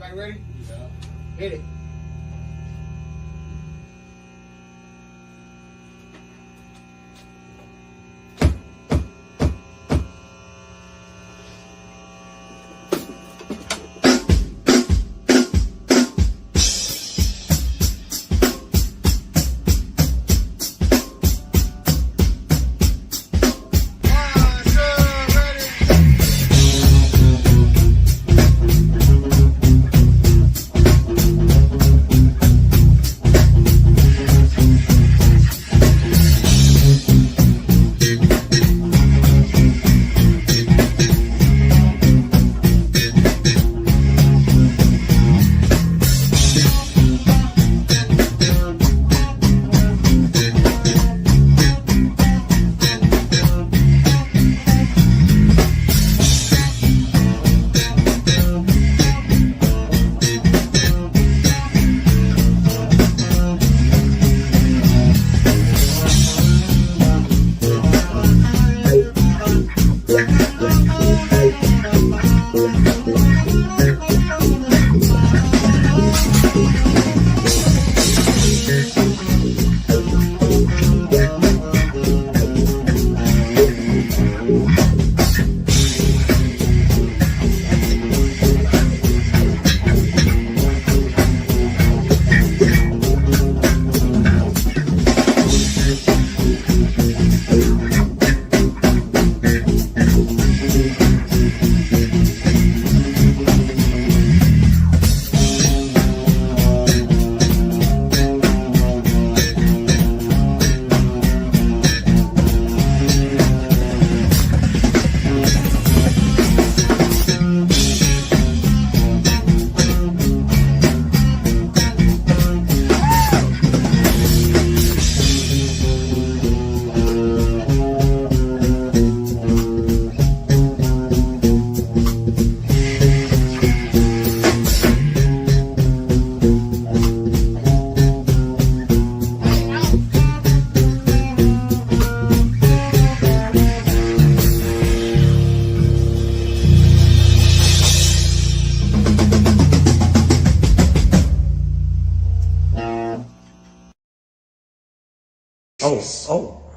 Everybody ready? Yeah. Hit it.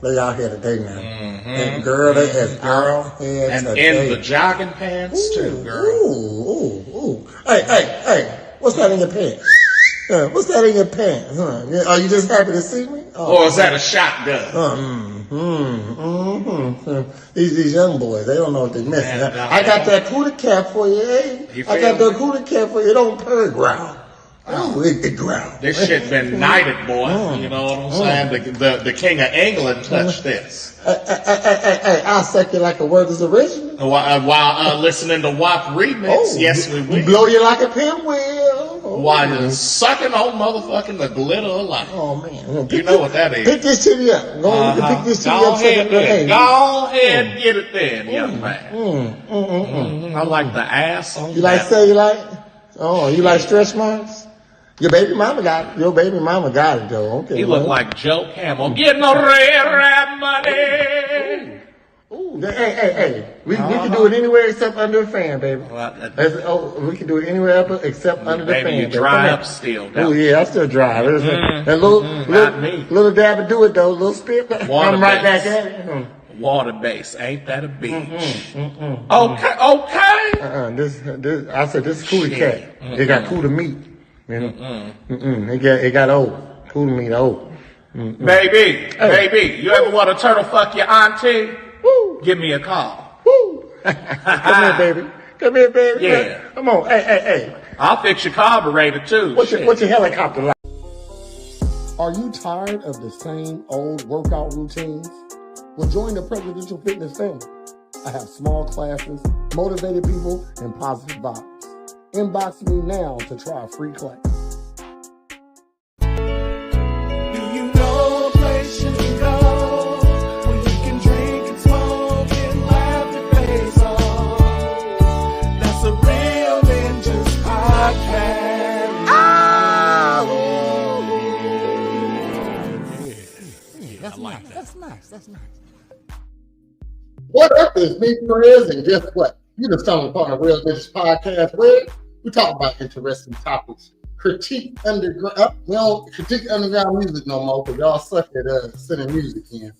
They out here today now. And girl, they as girl heads and today. in the jogging pants too, girl. Ooh. Hey, what's that in your pants? What's that in your pants? Are you just happy to see me? Or is that a shotgun? These young boys, they don't know what they're missing. I got that cootie cap for you, hey. I got that cootie cap for you. It don't purr growl. Oh, it growl. This shit been knighted, boy. You know what I'm saying? The King of England touched this. Hey, I'll suck you like a word is original. While listening to WAP remix, yes we will. Blow you like a pinwheel. While sucking on motherfucking the glitter of life. Oh, man. You know what that is. Pick this titty up. Pick this titty up. Go ahead and get it then, young man. I like the ass on you like cellulite? Oh, you like stretch marks? Your baby mama got it. Your baby mama got it, though. Okay. He look like Joe Camel. Getting no red rap money. Ooh. Hey. We can do it anywhere except under a fan, baby. We can do it anywhere except under the fan. Baby, you dry up still. Oh, yeah, I still dry. That little dab to do it, though. Little spit. I'm right back at it. Water base, ain't that a beach? Okay. This I said this is cootie cat. It got cootie meat. It got old. Cootie meat old. Baby, you ever want to turtle fuck your auntie? Woo. Give me a call. Woo. Come here, baby. Yeah. Come on. Hey. I'll fix your carburetor too. What's your helicopter like? Are you tired of the same old workout routines? Well, join the Presidential Fitness family. I have small classes, motivated people, and positive vibes. Inbox me now to try a free class. Do you know a place you can go where you can drink and smoke and laugh your face off? That's a Real Ninjas podcast. That's nice. What up, is me, Perez, and guess what? You just stumbled upon a Real Ninjas podcast with We talk about interesting topics. Critique underground. We don't critique underground music no more because y'all suck at sending music in.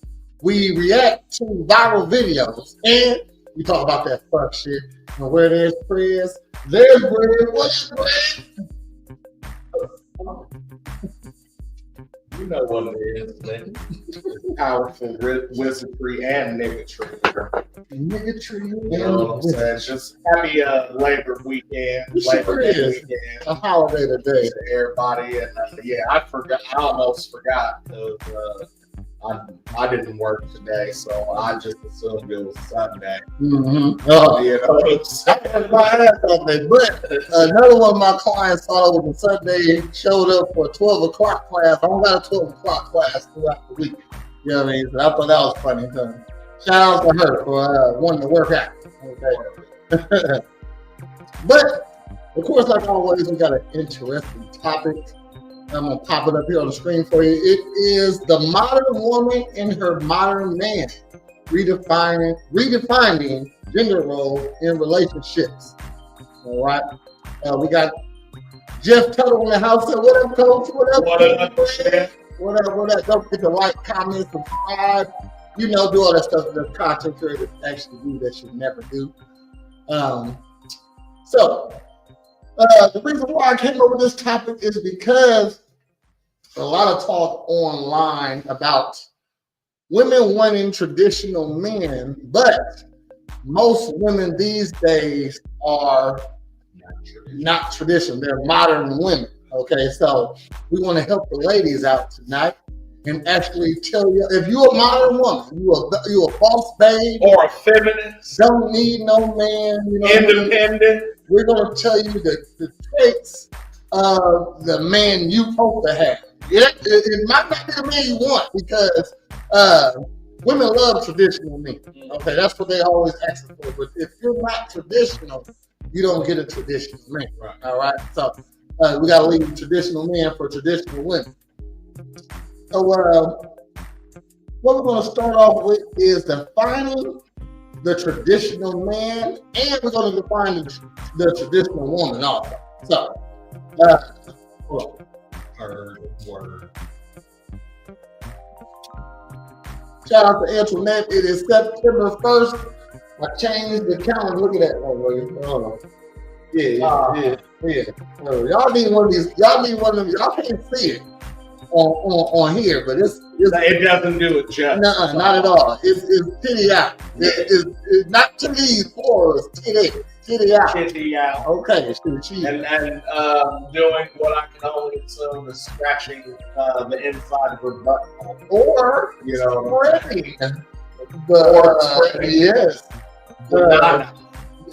We react to viral videos and we talk about that fuck shit. And where there's prayers, there's bread. What's bread? You know what it is, man. It's powerful wizardry and niggatry. Niggatry. You know what I'm saying? Just happy Labor Weekend. Labor Day weekend. A holiday today to everybody. And I almost forgot because I didn't work today, so I just assumed it was Sunday. Mm-hmm. But another one of my clients thought it was a Sunday, showed up for a 12 o'clock class. I don't got a 12 o'clock class throughout the week. You know what I mean? So I thought that was funny. So shout out to her for wanting to work out. Okay. But, of course, like always, we got an interesting topic. I'm going to pop it up here on the screen for you. It is the modern woman and her modern man, redefining gender roles in relationships. All right. We got Jeff Tuttle in the house. So what up, Coach? What up? What up? What up? Don't forget to like, comment, subscribe. You know, do all that stuff that content creators actually do that should never do. The reason why I came up with this topic is because a lot of talk online about women wanting traditional men, but most women these days are not traditional. They're modern women. Okay, so we want to help the ladies out tonight and actually tell you if you're a modern woman, you a boss babe Or a feminist. don't need no man, you know, Independent. we're going to tell you the traits of the man you hope to have. It might not be the man you want because women love traditional men. Okay, that's what they always ask for. But if you're not traditional, you don't get a traditional man. Right. All right, so we got to leave traditional men for traditional women. So what we're going to start off with is defining the traditional man, and we're going to define the traditional woman also. So, Word. shout out to Antoinette. It is September 1st. I changed the calendar. Look at that. Yeah. Y'all need one of these. Y'all need one of them. Y'all can't see it on here, but it's It doesn't do it justice. nuh-uh, not at all. It's titty out. It's not titties for us. Titty out. Kitty out. Okay, she And doing what I can only assume is scratching the inside of her butt. or You know, spreading. Yes.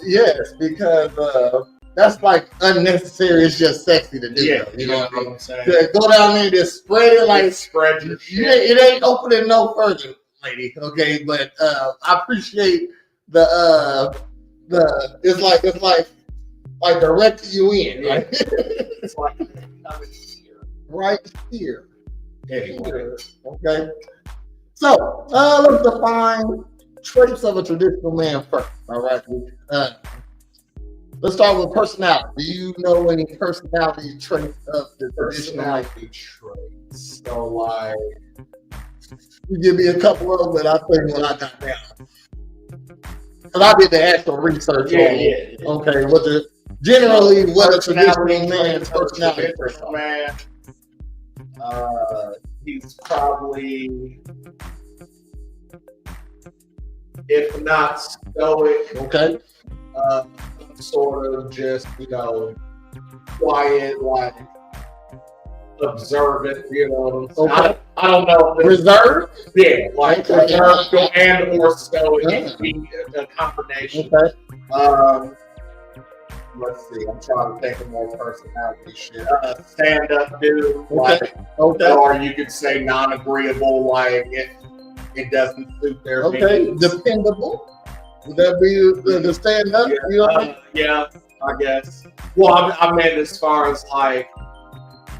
Yes, because that's like unnecessary. It's just sexy to do. yeah, You know what I mean? I'm saying? To go down there and just spread it like Spread your shit. it ain't opening no further, lady. Okay, but I appreciate the it's like directing you in, right? It's like Right here. anyway. Okay. So let's define traits of a traditional man first. All right. Let's start with personality. Do you know any personality traits of the traditional man? Personality traits. So like, You give me a couple of them, and I think what I got down. Because I did the actual research on it. Okay, generally what a traditional man's personality trait Traditional man. He's probably, if not stoic, Okay. sort of just, quiet, like observant, Okay. I don't know. Reserved? Like Okay. reserved and or stoic. It can be a combination. Okay. Let's see, I'm trying to think of more personality shit. Stand up dude, Okay. like, Okay. or you could say non-agreeable, like if it doesn't suit their Okay. needs. Dependable. Would that be the stand up? Yeah, You know what I mean? yeah, I guess. Well, I meant as far as like,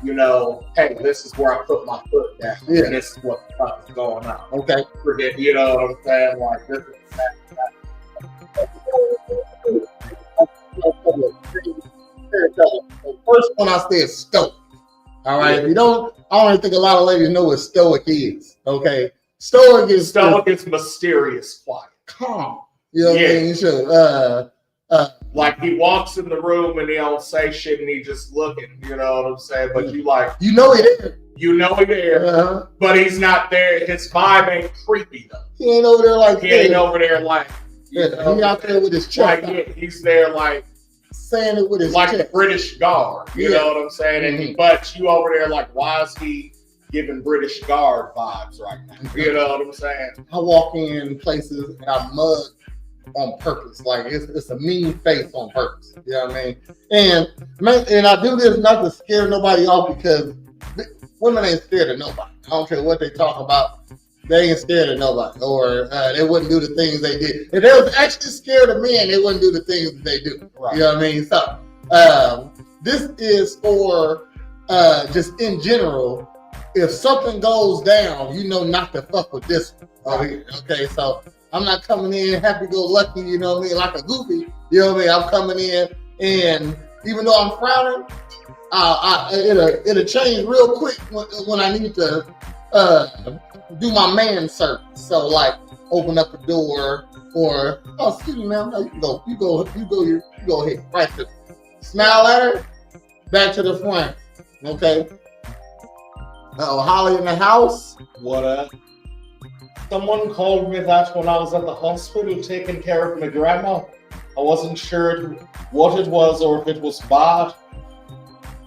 hey, this is where I put my foot down. Yeah. And this is what the fuck is going on. Okay. Forget, you know what I'm saying? Like, this is that. The first one I said stoic. All right. If you don't, I don't think a lot of ladies know what stoic is. Okay. Stoic is mysterious, quiet, calm. You know what I mean? Sure. Like he walks in the room and he don't say shit and he just looking. You know what I'm saying? But you know he there. You know he there, but he's not there. His vibe ain't creepy though. He ain't over there like. He ain't over there like. He out there with his chest. Like, he's there like saying it with his like chest. a British guard. You know what I'm saying? And but you over there like, why is he giving British guard vibes right now? You know what I'm saying? I walk in places and I mug on purpose. Like it's a mean face on purpose. You know what I mean? And I do this not to scare nobody off because women ain't scared of nobody. I don't care what they talk about. They ain't scared of nobody, or they wouldn't do the things they did. If they was actually scared of men, they wouldn't do the things that they do. Right. You know what I mean? So this is for just in general. If something goes down, you know not to fuck with this one. Okay, so I'm not coming in happy-go-lucky, you know what I mean, like a goofy. You know what I mean? I'm coming in, and even though I'm frowning, it'll change real quick when I need to do my man service. So like open up the door or excuse me, ma'am. No, you go ahead. Right there. Smile at her, back to the front. Okay. Holly in the house. What up? Someone called me that when I was at the hospital taking care of my grandma. I wasn't sure what it was or if it was bad.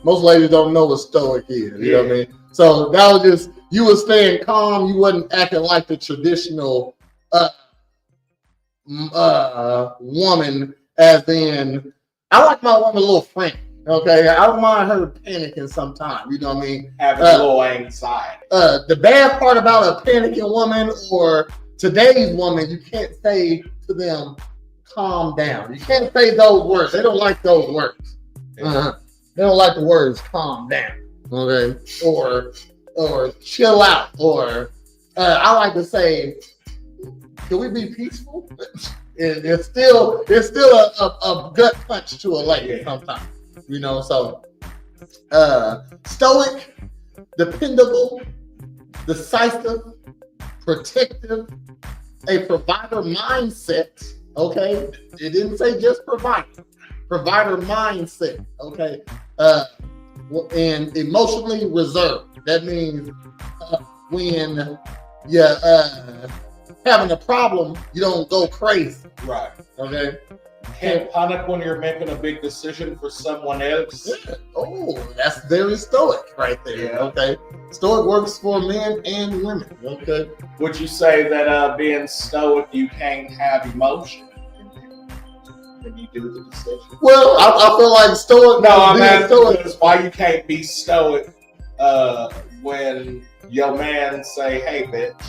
Most ladies don't know what stoic is. You know what I mean? So that was just, you were staying calm. You wasn't acting like the traditional woman, as in, I like my woman a little frank. Okay, I don't mind her panicking sometimes. You know what I mean? Having a little anxiety. The bad part about a panicking woman or today's woman, you can't say to them, calm down. You can't say those words. They don't like those words. They don't like the words calm down. Okay, or chill out, or I like to say, can we be peaceful? It's still a gut punch to a lady sometimes, you know. So stoic, dependable, decisive, protective, a provider mindset. Okay, it didn't say just provider mindset. Okay. And emotionally reserved. That means when you're having a problem, you don't go crazy. Right. Okay. Can't panic when you're making a big decision for someone else. Yeah. Oh, that's very stoic right there. Yeah. Okay. Stoic works for men and women. Okay. Would you say that being stoic, you can't have emotion when you do the decision? Well, I feel like stoic. No, I'm asking why you can't be stoic when your man say, "Hey, bitch,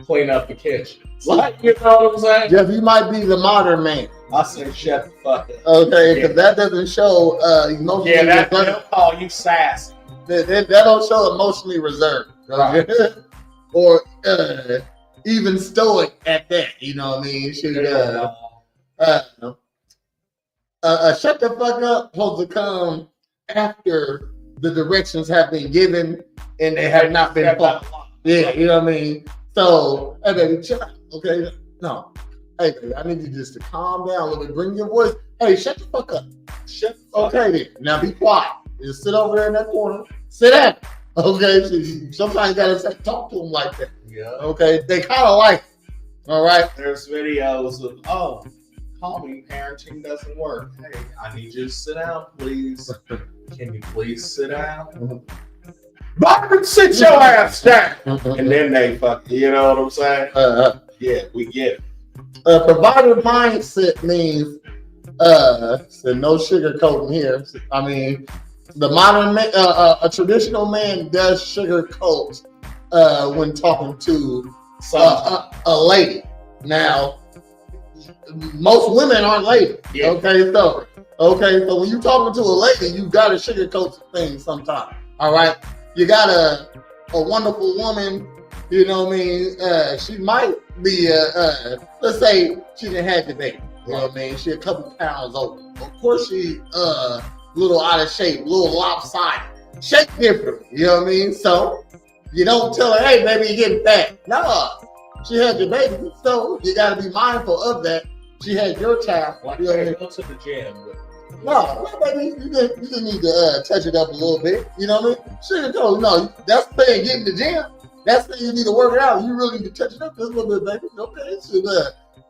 clean up the kitchen." Like, you know what I'm saying? Jeff, you might be the modern man. I say, shut the fuck up. Okay, because that doesn't show emotionally. Yeah, they'll call you sassy. That don't show emotionally reserved, right? Or even stoic at that. You know what I mean? Shut the fuck up supposed to come after the directions have been given and they have not been followed. Yeah, you know what I mean? So, hey baby, chill out, okay? No. Hey baby, I need you just to calm down a little bit. Bring your voice. Hey, shut the fuck up. Okay then. Now be quiet. Just sit over there in that corner. Sit down. Okay? So sometimes you gotta talk to them like that. Yeah. Okay? They kind of like it. All right? There's videos of, calming parenting doesn't work. Hey, I need you to sit down, please. Can you please sit down? Byron, sit your ass down. And then they fuck, you know what I'm saying? Yeah, we get it. Provider mindset means so no sugarcoating here. I mean, the modern man, a traditional man does sugarcoat when talking to a lady. Now, most women aren't ladies. Yeah. Okay, so when you're talking to a lady, you gotta sugarcoat some things sometimes. All right, you got a wonderful woman. You know what I mean? She might be let's say she didn't have the baby. You know what I mean? She a couple pounds over. Of course she a little out of shape, a little lopsided. Shape different, you know what I mean? So you don't tell her, hey baby, you're getting fat. No. She had your baby, so you gotta be mindful of that. She had your child. Like, you know what I mean? go to the gym. No, baby, you just need to touch it up a little bit. You know what I mean? She told no, that's saying get in the gym. That's saying you need to work it out. You really need to touch it up just a little bit, baby. Okay, so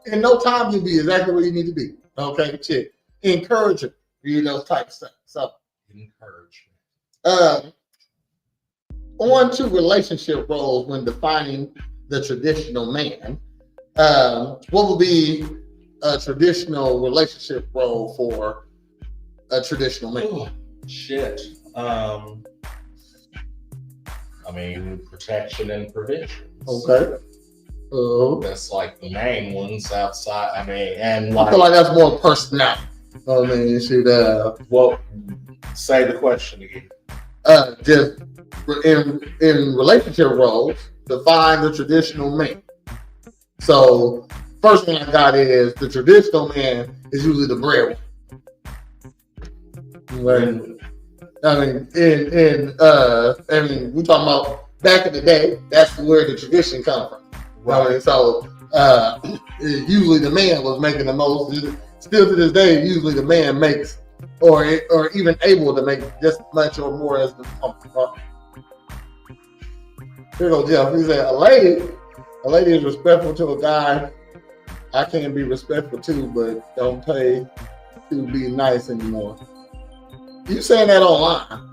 in no time you'll be exactly where you need to be. Okay, chick. Encourage her. You know, type of stuff. So Encourage. On to relationship roles when defining the traditional man. What would be a traditional relationship role for a traditional man? Oh, shit. I mean, protection and provision. Okay. That's like the main ones outside. I mean, and I feel like that's more personality. I mean, you should well, say the question again. just in relationship roles, define the traditional man. So first one I got is the traditional man is usually the breadwinner. I mean, we talking about back in the day. That's where the tradition comes from. Right. I mean, so usually the man was making the most. Still to this day, usually the man makes or even able to make just as much or more as the woman. Here goes Jeff. He said, a lady is respectful to a guy I can't be respectful to, but don't pay to be nice anymore. You saying that online?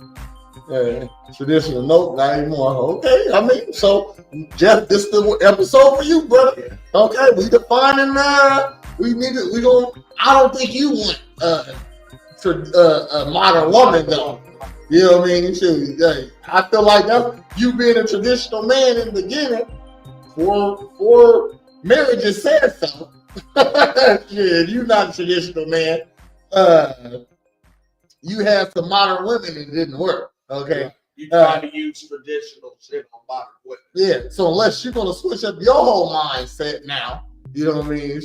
Traditional, nope, not anymore. Okay, I mean, so Jeff, this is the episode for you, brother. Okay, we defining I don't think you want a modern woman though. You know what I mean? I feel like that you being a traditional man in the beginning for marriage is said so. Yeah, you're not a traditional man. You had some modern women and it didn't work. Okay. You try to use traditional shit on modern women. Yeah. So unless you're gonna switch up your whole mindset now, you know what I mean?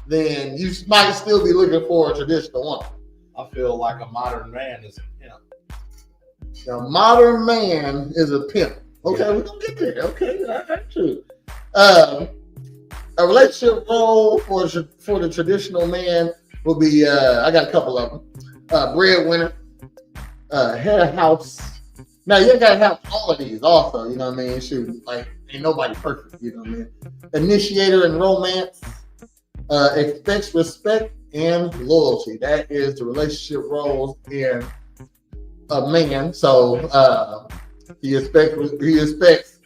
Then you might still be looking for a traditional woman. I feel like a modern man is a pimp. A modern man is a pimp. Okay, we're gonna get there. Okay, that's true. A relationship role for the traditional man will be I got a couple of them. Breadwinner, head of house. Now you gotta have all of these also, you know what I mean? Shoot, like ain't nobody perfect, you know what I mean? Initiator in romance, expects respect and loyalty. That is the relationship roles in a man. So he expects respect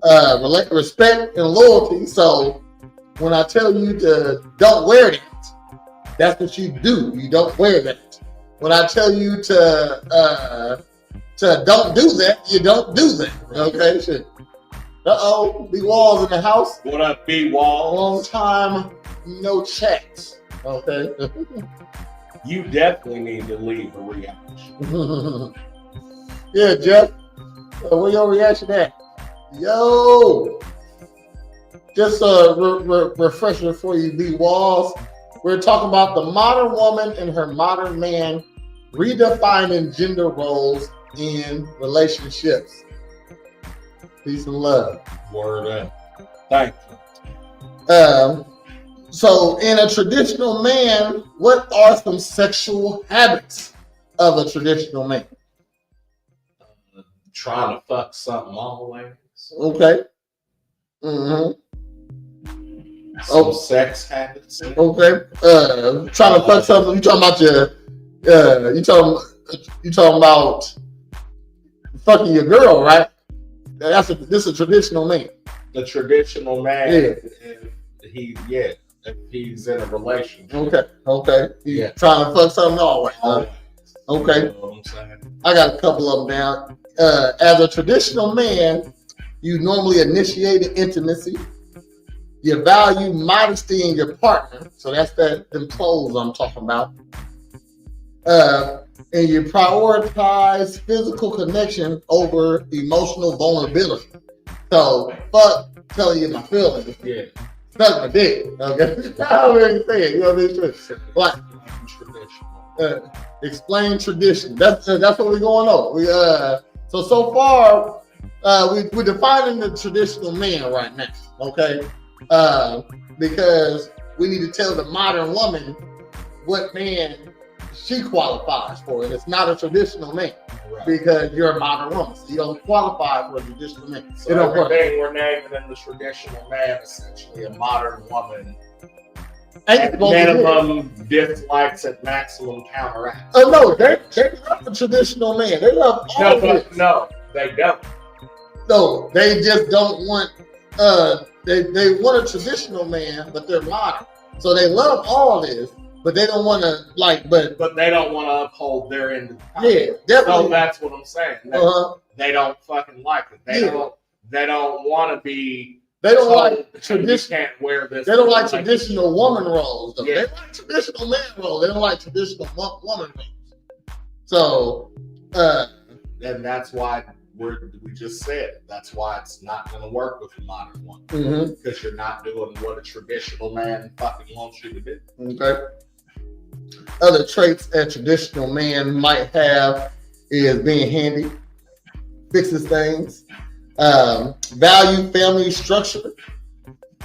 and loyalty. So when I tell you to don't wear that, that's what you do. You don't wear that. When I tell you to don't do that, you don't do that. Okay, shit. B Walls in the house. What up, B Walls? Long time, no checks. Okay. You definitely need to leave a reaction. Yeah, Jeff. Where your reaction at? Yo. Just a refresher for you, B Walls. We're talking about the modern woman and her modern man redefining gender roles in relationships. Peace and love. Word up. Thank you. So in a traditional man, what are some sexual habits of a traditional man? Trying to fuck something always. Okay. Mm-hmm. Some sex habits. Okay. Trying to fuck something. You talking about you talking about fucking your girl, right? This is a traditional man. The traditional man. Yeah. If he's in a relationship. Okay. He's trying to fuck something always. Okay. You know what I'm saying? I got a couple of them down. As a traditional man, you normally initiate intimacy. You value modesty in your partner. So that's them clothes I'm talking about. And you prioritize physical connection over emotional vulnerability. So, fuck telling you my feelings. Yeah. suck my dick. Okay, I already say it. You know what I mean? Like, explain tradition. That's what we're going on. We so far we're defining the traditional man right now. Okay, because we need to tell the modern woman what man she qualifies for, and it's not a traditional man. Right. Because you're a modern woman, so you don't qualify for a traditional man. So everything we're naming in the traditional man, essentially a modern woman. At minimum dislikes, at maximum counteracts. Oh no, they love the traditional man. They love all this. No, they don't. No, they just don't want. They want a traditional man, but they're modern. So they love all this, but they don't want to But they don't want to uphold their end of the time. Yeah, definitely. So that's what I'm saying. They don't fucking like it. They don't want to be. They don't like traditional. You can't wear this. They don't like traditional woman roles. Though. Yeah. They like traditional man roles. They don't like traditional woman roles. So, and that's why we just said that's why it's not going to work with a modern one because you're not doing what a traditional man fucking wants you to do. Okay. Other traits a traditional man might have is being handy, fixes things. Value family structure,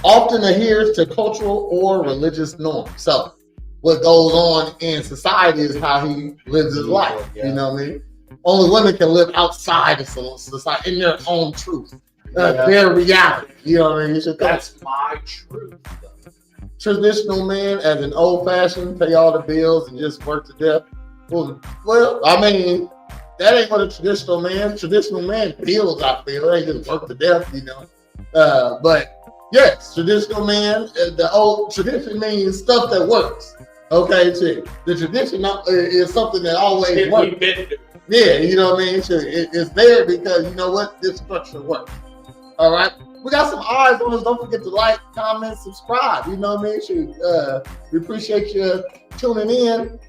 often adheres to cultural or religious norms. So what goes on in society is how he lives his life. Yeah. You know what I mean? Only women can live outside of society in their own truth, their reality. You know what I mean? That's my truth. Traditional man, as an old-fashioned, pay all the bills and just work to death. Well, I mean, that ain't what a traditional man feels, I feel. They just work to death, you know. But yes, traditional man, the old tradition means stuff that works. Okay, too. The tradition is something that always works. Yeah, you know what I mean? It's there because you know what? This structure works. All right. We got some eyes on us. Don't forget to like, comment, subscribe. You know what I mean? We appreciate you tuning in.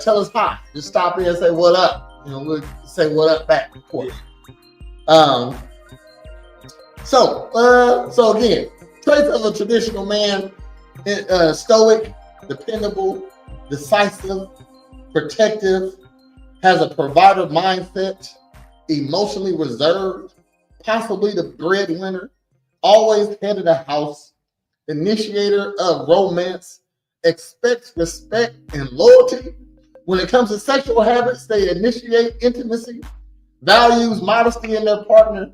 Tell us hi. Just stop in and say what up. You know, we'll say what up back, of course. So again, traits of a traditional man: stoic, dependable, decisive, protective, has a provider mindset, emotionally reserved, possibly the breadwinner, always head of the house, initiator of romance, expects respect and loyalty. When it comes to sexual habits, they initiate intimacy, values modesty in their partner,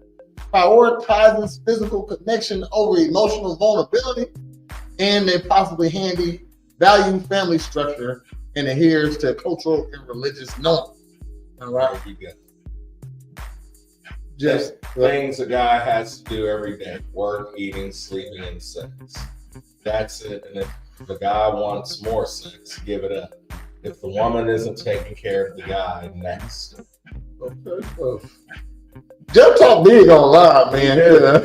prioritizes physical connection over emotional vulnerability, and they possibly handy, value family structure, and adheres to cultural and religious norms. All right, you got just things a guy has to do every day: work, eating, sleeping, and sex. That's it. And if the guy wants more sex, give it up. If the woman isn't taking care of the guy, next. Okay. Just talk big online, man. Yeah.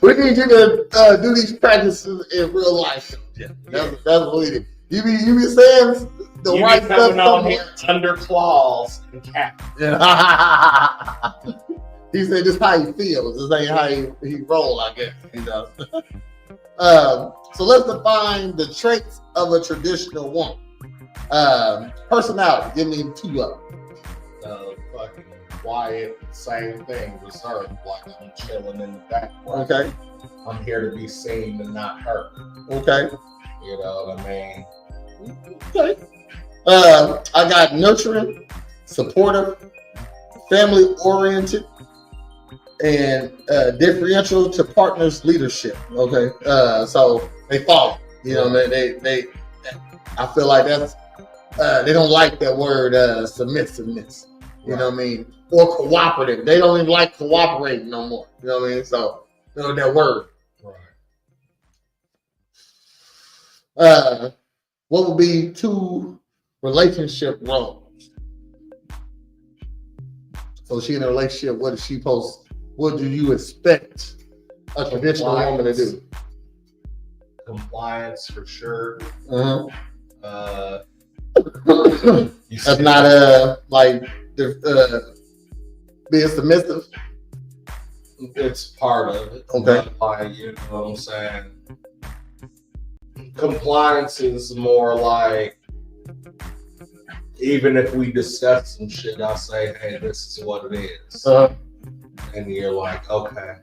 We need you to do these practices in real life. Yeah. That's what we do. You be saying the you right stuff on here under claws and cat. Yeah. He said this how he feels. This ain't how he roll, I guess. You know. So let's define the traits of a traditional woman. Personality. Give me 2 of them. Fucking quiet, same thing, reserved, like I'm chilling in the back. Okay. I'm here to be seen and not heard. Okay. You know what I mean? Okay. I got nurturing, supportive, family oriented, and differential to partners' leadership. Okay. So they follow. You know, they I feel like that's they don't like that word submissiveness. You know what I mean? Or cooperative. They don't even like cooperating no more. You know what I mean? So you know that word. Right. What would be 2 relationship roles? So she in a relationship, what is she supposed? What do you expect a traditional woman to do? Compliance for sure. That's not like being submissive. It's part of it. Okay. Like, you know what I'm saying? Compliance is more like, even if we discuss some shit, I say, hey, this is what it is. And you're like, okay.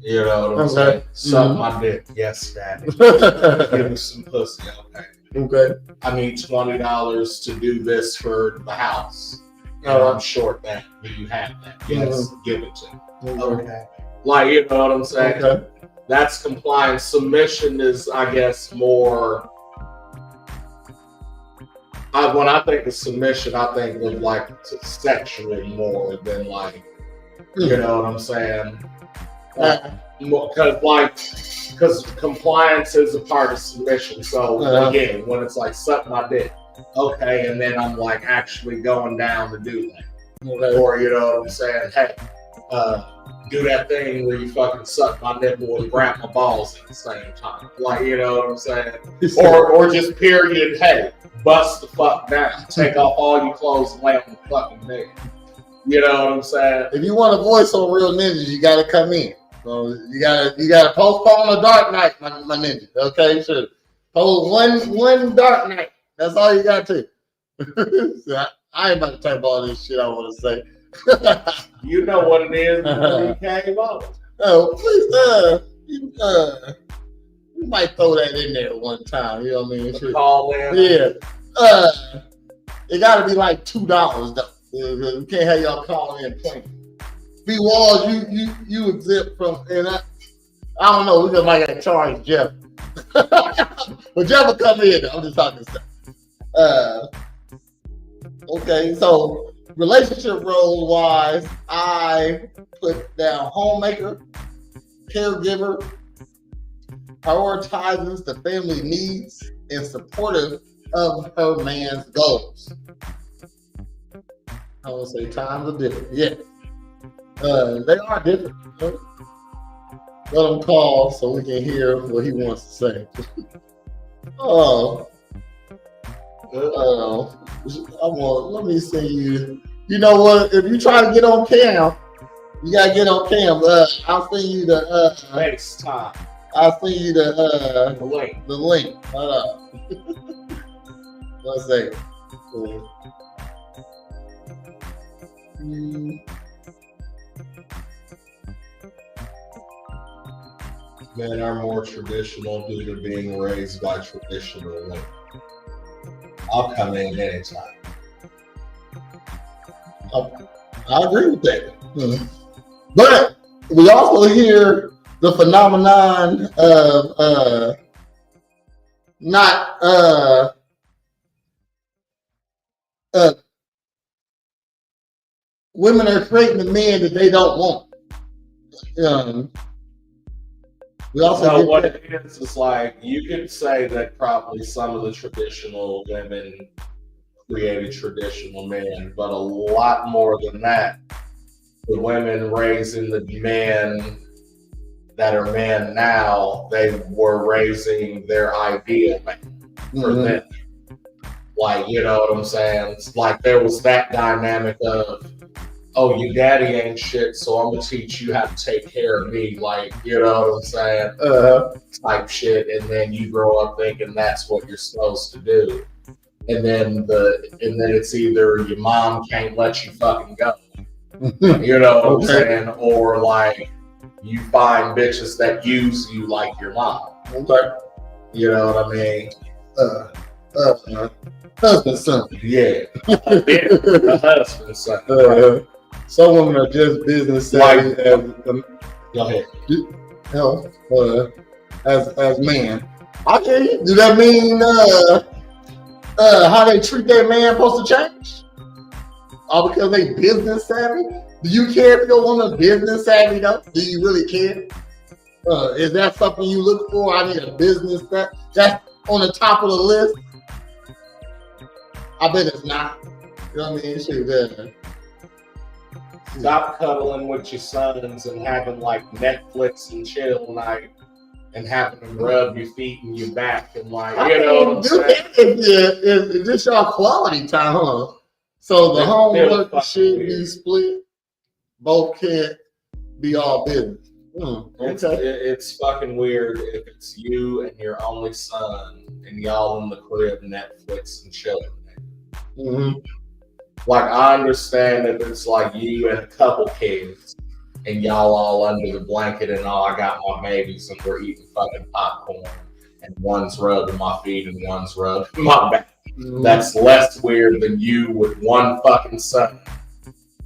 You know what I'm saying? Suck my dick. Yes, daddy. Give me some pussy. Okay. Okay. I need $20 to do this for the house. And I'm short that. Do you have that? Yes, give it to me. Okay. Like, you know what I'm saying? Okay. That's compliance. Submission is, I guess, more. When I think of submission, I think of like sexual more than like, you know what I'm saying? Because compliance is a part of submission. So again, when it's like suck my dick, okay, and then I'm like actually going down to do that, or you know what I'm saying? Hey, do that thing where you fucking suck my nipple and grab my balls at the same time, like you know what I'm saying? Or just period. Hey, bust the fuck down, take off all your clothes and lay on the fucking bed. You know what I'm saying? If you want a voice on Real Ninjas, you gotta come in. So you gotta postpone a dark night, my ninja. Okay, sure. Post one dark night. That's all you got to. So I ain't about to type all this shit I want to say. You know what it is before you came up. Oh, please, you might throw that in there one time. You know what I mean? Sure. Call in. Yeah. It got to be like $2 though. You can't have y'all call in playing. B Walls, you exempt from, and I don't know. We just might have to charge Jeff, but Jeff will come in. I'm just talking stuff. Okay, so relationship role wise, I put down homemaker, caregiver, prioritizes the family needs, and supportive of her man's goals. I would say times are different. Yeah. They are different. Let him call so we can hear what he wants to say. Let me see you. You know what? If you try to get on cam, you gotta get on cam. I'll send you the FaceTime. I'll send you the link. The link. Let's see. Men are more traditional due to being raised by traditional women. I'll come in anytime. I agree with that. But we also hear the phenomenon of women are creating the men that they don't want. We also what it is like you could say that probably some of the traditional women created traditional men, but a lot more than that, the women raising the men that are men now, they were raising their ideal man for them. Like, you know what I'm saying? It's like there was that dynamic of, oh, your daddy ain't shit, so I'm gonna teach you how to take care of me, like, you know what I'm saying? Type shit, and then you grow up thinking that's what you're supposed to do. And then it's either your mom can't let you fucking go. You know what I'm saying? Or like you find bitches that use you like your mom. Okay. You know what I mean? Husband son. Yeah. The husband son. Some women are just business savvy Go ahead. As man. Okay. Do that mean how they treat their man supposed to change? All because they business savvy? Do you care if your woman business savvy though? Do you really care? Is that something you look for? I need a business that's on the top of the list. I bet it's not. You know what I mean? Shit, stop cuddling with your sons and having like Netflix and chill night and having them rub your feet and your back and like, you know what I'm saying? It's just y'all quality time, huh? So the homework should be split. Both can't be all business. It's fucking weird if it's you and your only son and y'all in the crib, Netflix and chilling. Mm-hmm. Like, I understand if it's like you and a couple kids and y'all all under the blanket and all, I got my babies and we're eating fucking popcorn and one's rubbing my feet and one's rubbing my back. Mm-hmm. That's less weird than you with one fucking son.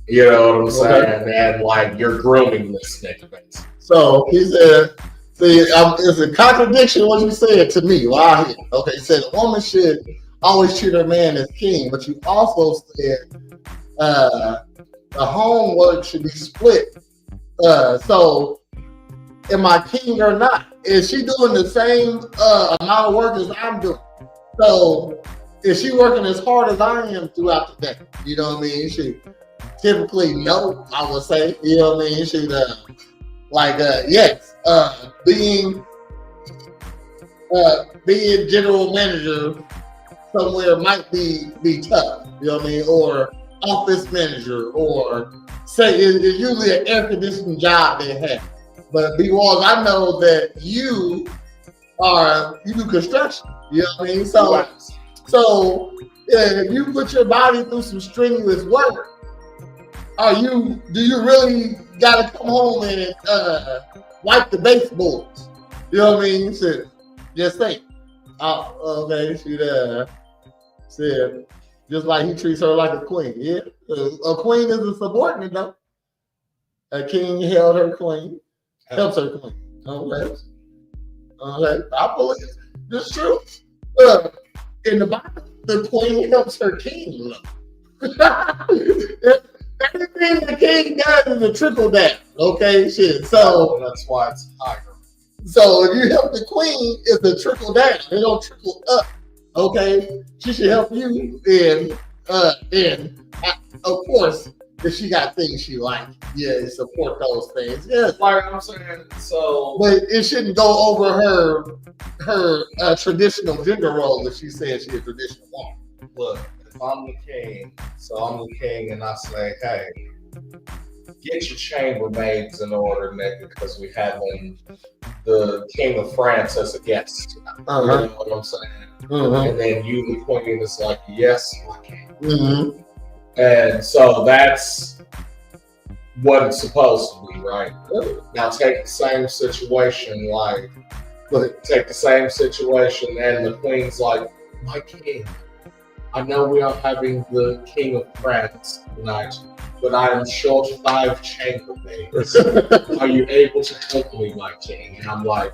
You know what I'm saying? Okay. And like, you're grooming this nigga, basically. So he said, see, it's a contradiction what you said to me. Wow. Okay, he said a woman should always treat her man as king, but you also said the homework should be split. So am I king or not? Is she doing the same amount of work as I'm doing? So is she working as hard as I am throughout the day? You know what I mean? She typically no, I would say. You know what I mean? She yes, being general manager somewhere might be tough, you know what I mean? Or office manager, or say it's usually an air conditioning job they have. But because I know that you do construction, you know what I mean? So if you put your body through some strenuous work, do you really gotta come home and wipe the baseboards? You know what I mean? So, just think. Okay, she said, just like he treats her like a queen. Yeah, a queen is a subordinate though. A king held her queen, helps her queen. Okay, I believe this is true. In the Bible, the queen helps her king. Everything the king does is a trickle down. Okay, shit. So that's why it's higher. So if you help the queen, it's a trickle down. It don't trickle up. Okay, she should help you, and of course, if she got things she like, yeah, support those things. Yeah, like I'm saying. So, but it shouldn't go over her traditional gender role if she says she's a traditional woman. Look, if I'm the king, and I say, hey, get your chambermaids in order, nigga, because we having the King of France as a guest. Uh-huh. You know what I'm saying? Mm-hmm. And then you, the queen, is like, yes, my king. Mm-hmm. And so that's what it's supposed to be, right? Now take the same situation, and the queen's like, my king, I know we are having the King of France tonight, but I am short 5 chambermaids. Are you able to help me, my king? And I'm like,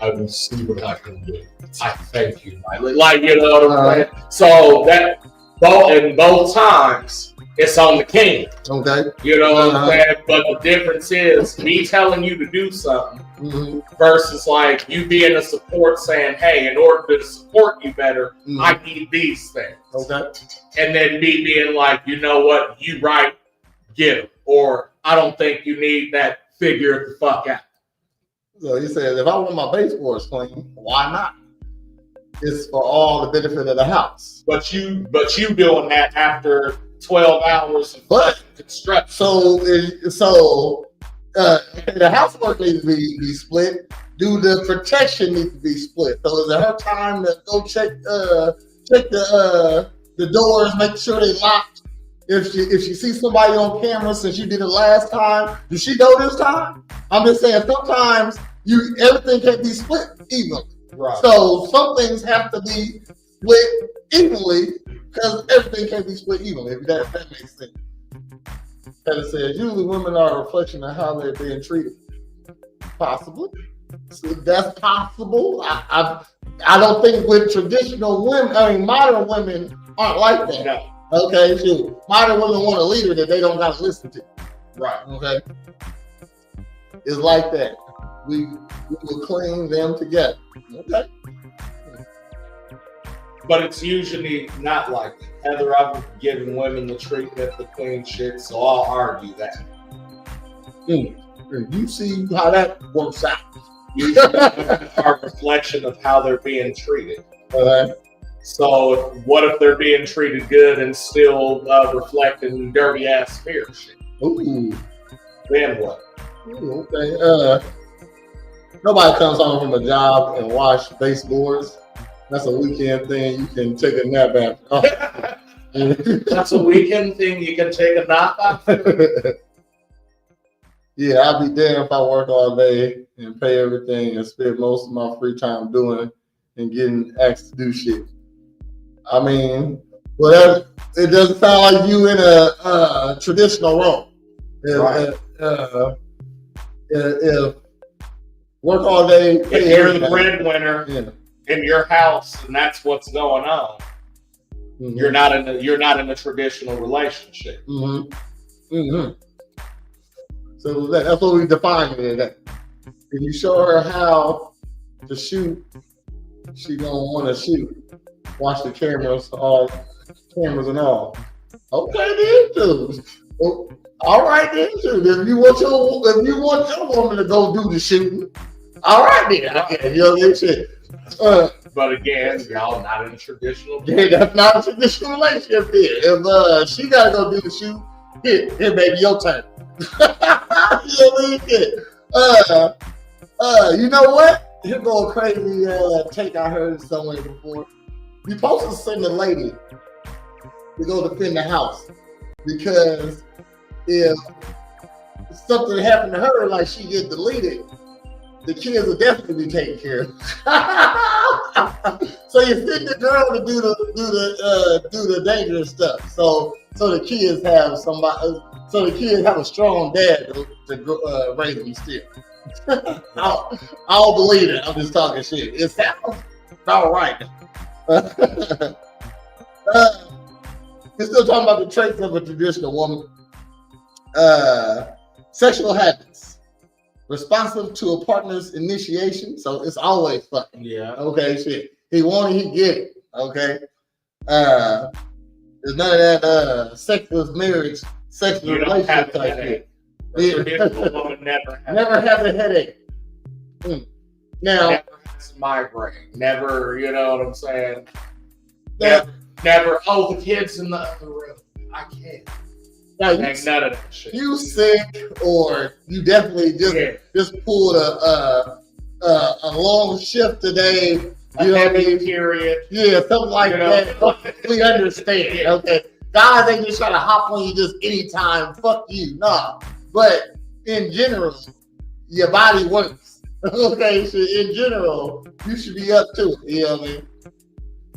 I will see what I can do. I thank you, my lady. Like, you know what I'm saying? So that both times, it's on the king. Okay. You know what I'm saying? But the difference is me telling you to do something versus like you being a support saying, hey, in order to support you better, I need these things. Okay. And then me being like, you know what, you right, get him. Or I don't think you need that, figure it the fuck out. So he says, if I want my baseboards clean, why not? It's for all the benefit of the house. But you doing that after 12 hours of construction. So the housework needs to be split. Do the protection need to be split? So is it her time to go check the doors, make sure they're locked? If she sees somebody on camera since you did it last time, does she know this time? I'm just saying sometimes everything can't be split evenly. Right. So some things have to be split evenly because everything can't be split evenly. If that makes sense. And it says usually women are a reflection of how they're being treated. Possibly. So that's possible. I don't think with traditional women, modern women aren't like that. No. Okay, shoot. Modern women want a leader that they don't got to listen to. Right. Okay. It's like that. We will clean them together. Okay. But it's usually not like that. Heather, I've given women the treatment, the queen shit, so I'll argue that. You see how that works out. Usually are a reflection of how they're being treated. So what if they're being treated good and still reflecting dirty ass fear shit? Ooh. Then what? Ooh, okay. Nobody comes home from a job and wash baseboards. That's a weekend thing. You can take a nap after. That's a weekend thing. You can take a nap after. Yeah, I'd be damned if I work all day and pay everything and spend most of my free time doing and getting asked to do shit. I mean, whatever. It doesn't sound like you in a traditional role. Right. If work all day, If you're the breadwinner in your house, and that's what's going on, you're not in a traditional relationship. So that's what we define it as. If you show her how to shoot, she gonna want to shoot. Watch the cameras, all cameras and all. Okay, then too. Well, all right then too. If you want your woman to go do the shooting, all right then. Okay, you know that shit. But again, y'all not in a traditional. Yeah, that's not a traditional relationship. Then. If she gotta go do the shoot, here, baby, your turn. You know what? Here go a crazy take I heard somewhere before. You're supposed to send a lady to go defend the house because if something happened to her, like she get deleted, the kids will definitely be taken care of. So you send the girl to do the dangerous stuff. So the kids have somebody. So the kids have a strong dad to raise them still. I don't believe it. I'm just talking shit. It sounds all right. We're still talking about the traits of a traditional woman. Sexual habits. Responsive to a partner's initiation. So it's always fucking. Yeah. Okay, shit. He want it, he get it. Okay. There's none of that sexless marriage. Sexual relationship type shit. Traditional woman never have a headache. Now, never has a migraine. Never, you know what I'm saying? Never. Oh, the kid's in the other room. I can't. Now, ain't none of that shit. You sick, or you definitely just pulled a long shift today. You know what I mean? Period. Yeah, something like that. We understand. Okay. Guys ain't just trying to hop on you just anytime. Fuck you. Nah. But in general, your body works. Okay, so in general, you should be up to it. You know what I mean?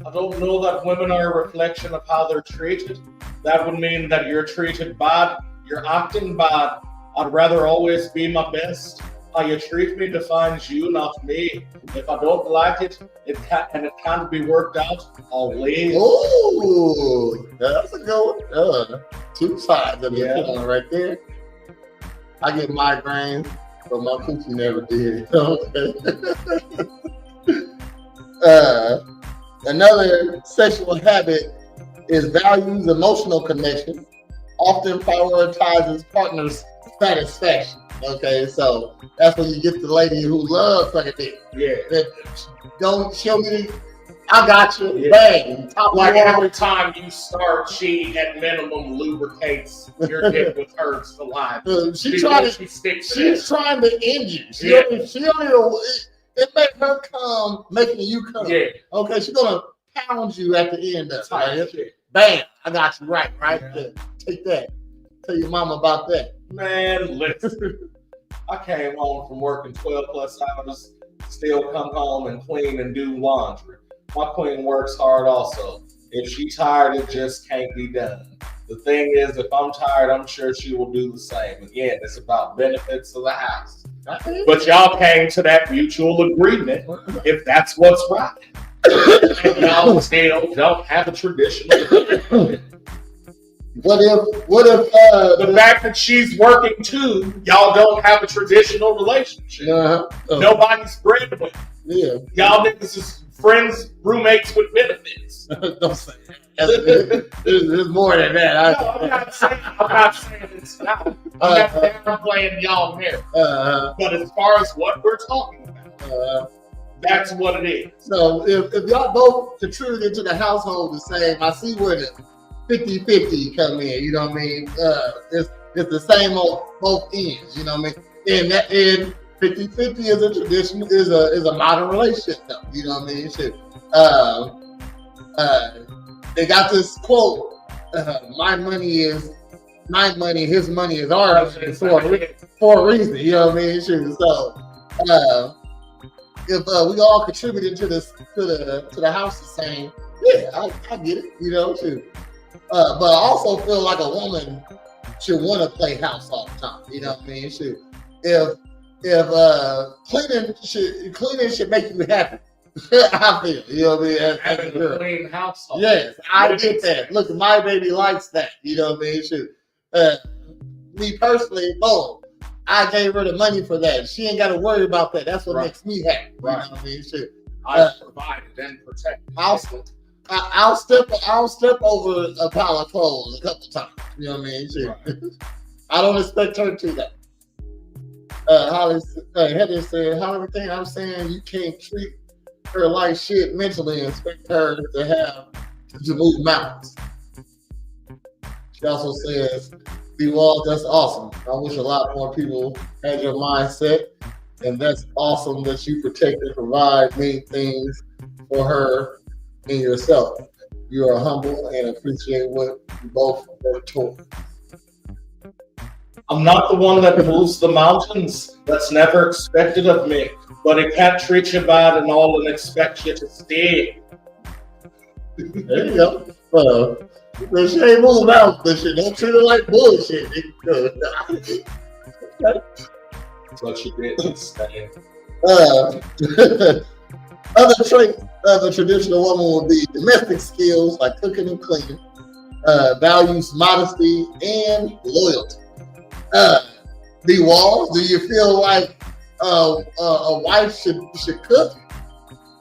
I don't know that women are a reflection of how they're treated. That would mean that you're treated bad. You're acting bad. I'd rather always be my best. How you treat me defines you, not me. If I don't like it, it can't be worked out, I'll leave. Oh, that's a good one. Two sides of the coin right there. I get migraines, but my coochie never did. Okay. Another sexual habit is values emotional connection, often prioritizes partner's satisfaction. Okay, so that's when you get the lady who loves sucking dick. Yeah. Don't show me. I got you. Yeah. Bang. Like every time you start, she at minimum lubricates your dick with her saliva. She's trying to end you. It made her come, making you come. Yeah. Okay, she's gonna pound you at the end of it. Right? Bam. I got you right there. Take that. Tell your mama about that. Man, listen. I came home from working 12 plus hours, still come home and clean and do laundry. My queen works hard also. If she's tired, it just can't be done. The thing is, if I'm tired, I'm sure she will do the same. Again, it's about benefits of the house. But y'all came to that mutual agreement if that's what's right. And y'all still don't have a traditional. What if the fact that she's working too, y'all don't have a traditional relationship. Nobody's breadwinner. Yeah. Y'all niggas is friends, roommates with benefits. Don't say that. There's more than that. No, I'm not saying it's not. I'm not downplaying y'all here. But as far as what we're talking about, that's what it is. So if y'all both contributed to the household the same, I see where the 50-50 come in, you know what I mean? It's the same on both ends, you know what I mean? and 50-50 is a tradition, is a modern relationship though. You know what I mean? Shit. They got this quote, my money, his money is ours for a reason. You know what I mean? Shit. So if we all contributed to the house the same, yeah, I get it. You know, shit. But I also feel like a woman should want to play house all the time. You know what I mean? Shit. If cleaning should make you happy. I feel, you know what I mean? Having a clean household. Yes, I get that. Look, my baby likes that. You know what I mean? Shit. Me personally, I gave her the money for that. She ain't got to worry about that. That's what makes me happy. Right. You know what I mean? Shit. I provided and protected. I'll step over a pile of clothes a couple times. You know what I mean? Shit. Right. I don't expect her to that. Heather said, however, thing I'm saying, you can't treat her like shit mentally and expect her to move mountains. She also says, B-Wall, that's awesome. I wish a lot more people had your mindset, and that's awesome that you protect and provide many things for her and yourself. You are humble and appreciate what you both work toward. I'm not the one that moves the mountains. That's never expected of me. But I can't treat you bad and all and expect you to stay. There you go. But she ain't moving out, but shit, don't treat her like bullshit. That's what she did. Stay. Other traits of a traditional woman would be domestic skills like cooking and cleaning, values modesty and loyalty. The walls, do you feel like a wife should cook?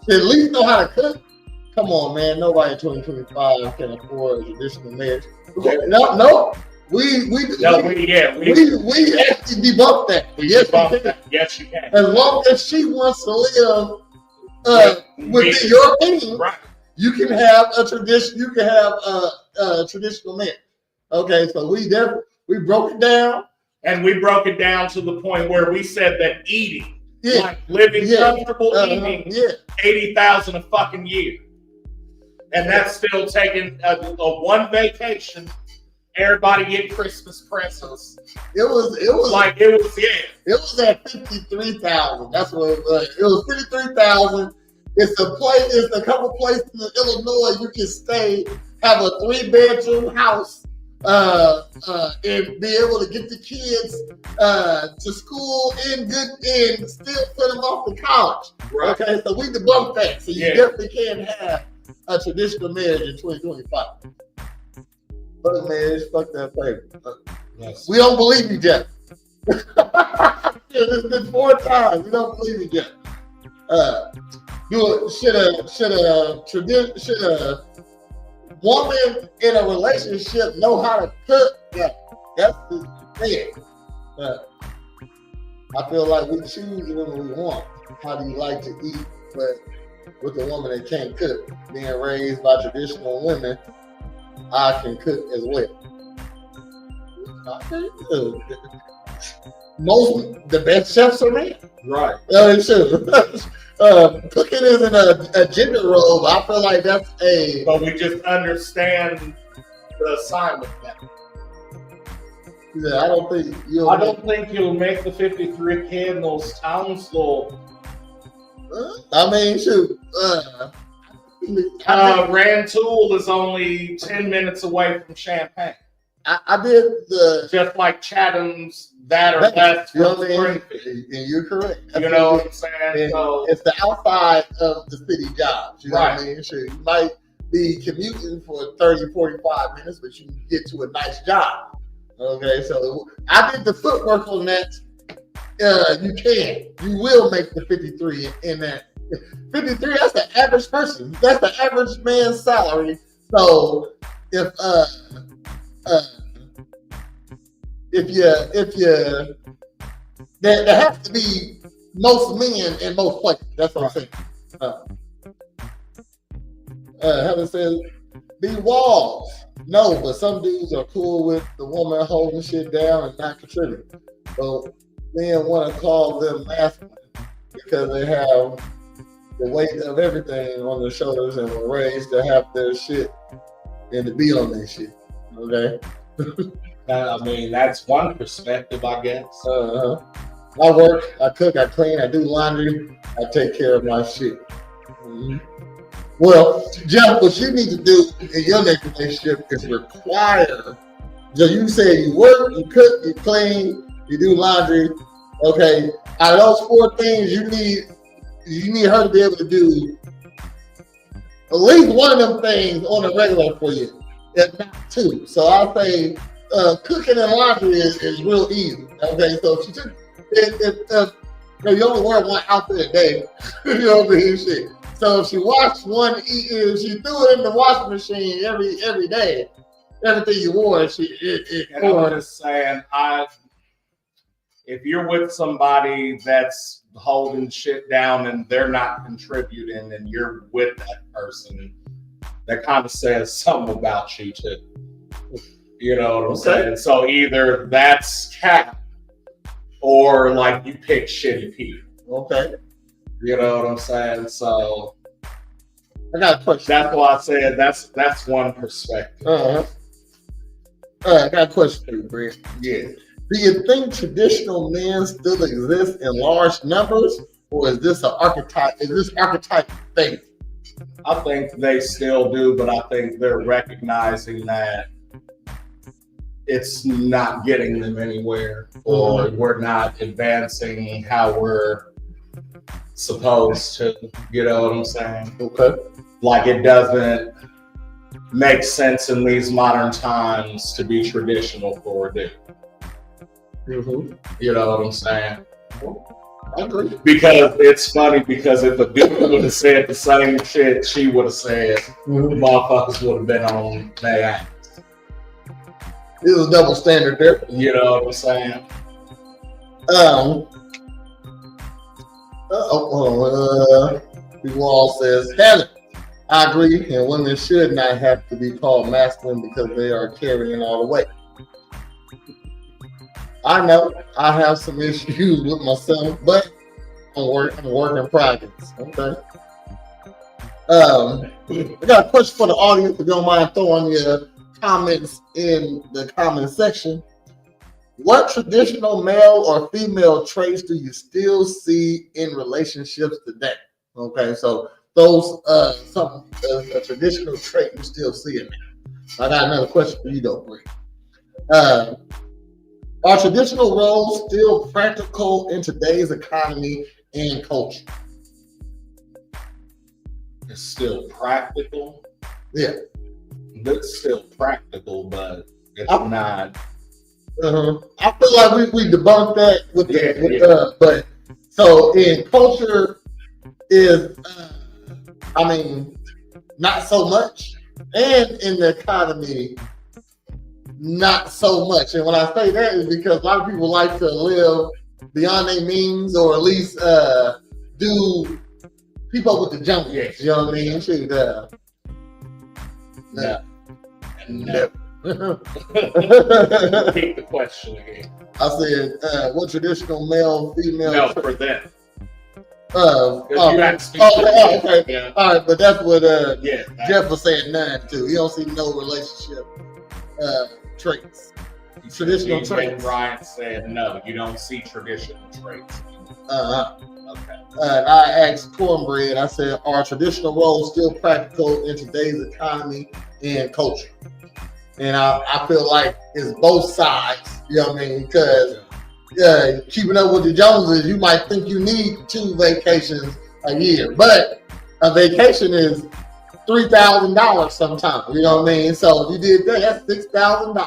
Should at least know how to cook? Come on, man. Nobody in 2025 can afford a traditional marriage. No. We actually debunked that. Yes, you can. As long as she wants to live within your opinion, right, you can have a tradition. You can have a traditional marriage. Okay, so we broke it down. And we broke it down to the point where we said that eating, like living comfortable eating, $80,000 a fucking year. And that's still taking a one vacation. Everybody get Christmas presents. It was at 53,000. That's what it was. It was 53,000. It's a couple places in Illinois you can stay, have a 3-bedroom house. And be able to get the kids to school and still send them off to college. Right. Okay, so we debunked that. So you definitely can have a traditional marriage in 2025. Fuck marriage, fuck that paper. Yes. We don't believe you, Jeff. It's been 4 times. We don't believe you, Jeff. Should a woman in a relationship know how to cook? Yeah, that's the thing. I feel like we choose the woman we want. How do you like to eat? But with a woman that can't cook, being raised by traditional women, I can cook as well. The best chefs are men. Right. Cooking isn't a gender role, but I feel like that's But we just understand the assignment now. Yeah, I don't think you'll make the 53K in those towns, though. I mean, shoot. Rantoul is only 10 minutes away from Champaign. I did just like Chatham's that or less. You know what I mean? And you're correct. You know what I'm saying? So, it's the outside of the city jobs. You know what I mean? Sure, you might be commuting for 30, 45 minutes, but you can get to a nice job. Okay, so I did the footwork on that. You will make the 53 in that. 53, that's the average person. That's the average man's salary. So if there has to be most men in most places. That's what I'm saying. Heather says, be walls. No, but some dudes are cool with the woman holding shit down and not contributing. So men want to call them masculine because they have the weight of everything on their shoulders and were raised to have their shit and to be on their shit. Okay. I mean, that's one perspective, I guess. I work, I cook, I clean, I do laundry, I take care of my shit. Mm-hmm. Well, Jeff, what you need to do in your next relationship is require. So you say you work, you cook, you clean, you do laundry. Okay, out of those 4 things, you need her to be able to do at least one of them things on a regular for you, if not 2. So I say cooking and laundry is real easy. Okay, so if you only wear one outfit a day, you know what I mean? Shit. So if she washed one, if she threw it in the washing machine every day, everything you wore, I'm just saying, if you're with somebody that's holding shit down and they're not contributing and you're with that person, that kind of says something about you too. You know what I'm saying? So either that's cap or like you pick shitty people. Okay. You know what I'm saying? So I got a question. That's why I said that's one perspective. I got a question for you, Brent. Yeah. Do you think traditional men still exist in large numbers, or is this an archetype? Is this archetype thing? I think they still do, but I think they're recognizing that it's not getting them anywhere, or we're not advancing how we're supposed to. You know what I'm saying? Okay. Like it doesn't make sense in these modern times to be traditional for a dude. You know what I'm saying? I agree. Because it's funny, because if a dude would have said the same shit she would have said, motherfuckers would have been on their ass. There's a double standard there. You know what I'm saying? Wall says, Helen, I agree, and women should not have to be called masculine because they are carrying all the weight. I know I have some issues with myself, but I'm work in progress. Okay. I got a question for the audience. If you don't mind throwing your comments in the comment section. What traditional male or female traits do you still see in relationships today? Okay, so those some a traditional trait you still see in there. I got another question for you though, Brent. Are traditional roles still practical in today's economy and culture? It's still practical. Yeah. It's still practical, but it's not. I feel like we debunked that with but so in culture is not so much, and in the economy not so much. And when I say that is because a lot of people like to live beyond their means, or at least do keep up with the Joneses. You know what I mean? Shit, No. Repeat the question again. I said, what traditional male, female? No, for them. Okay. Yeah. All right, but that's what Yeah, Jeff was saying none too. He don't see no relationship traits. Traditional traits. Ryan said no, you don't see traditional traits. Okay. I asked Cornbread, I said, are traditional roles still practical in today's economy and culture? And I feel like it's both sides, you know what I mean? Because keeping up with the Joneses, you might think you need 2 vacations a year, but a vacation is $3,000 sometimes, you know what I mean? So if you did that, that's $6,000.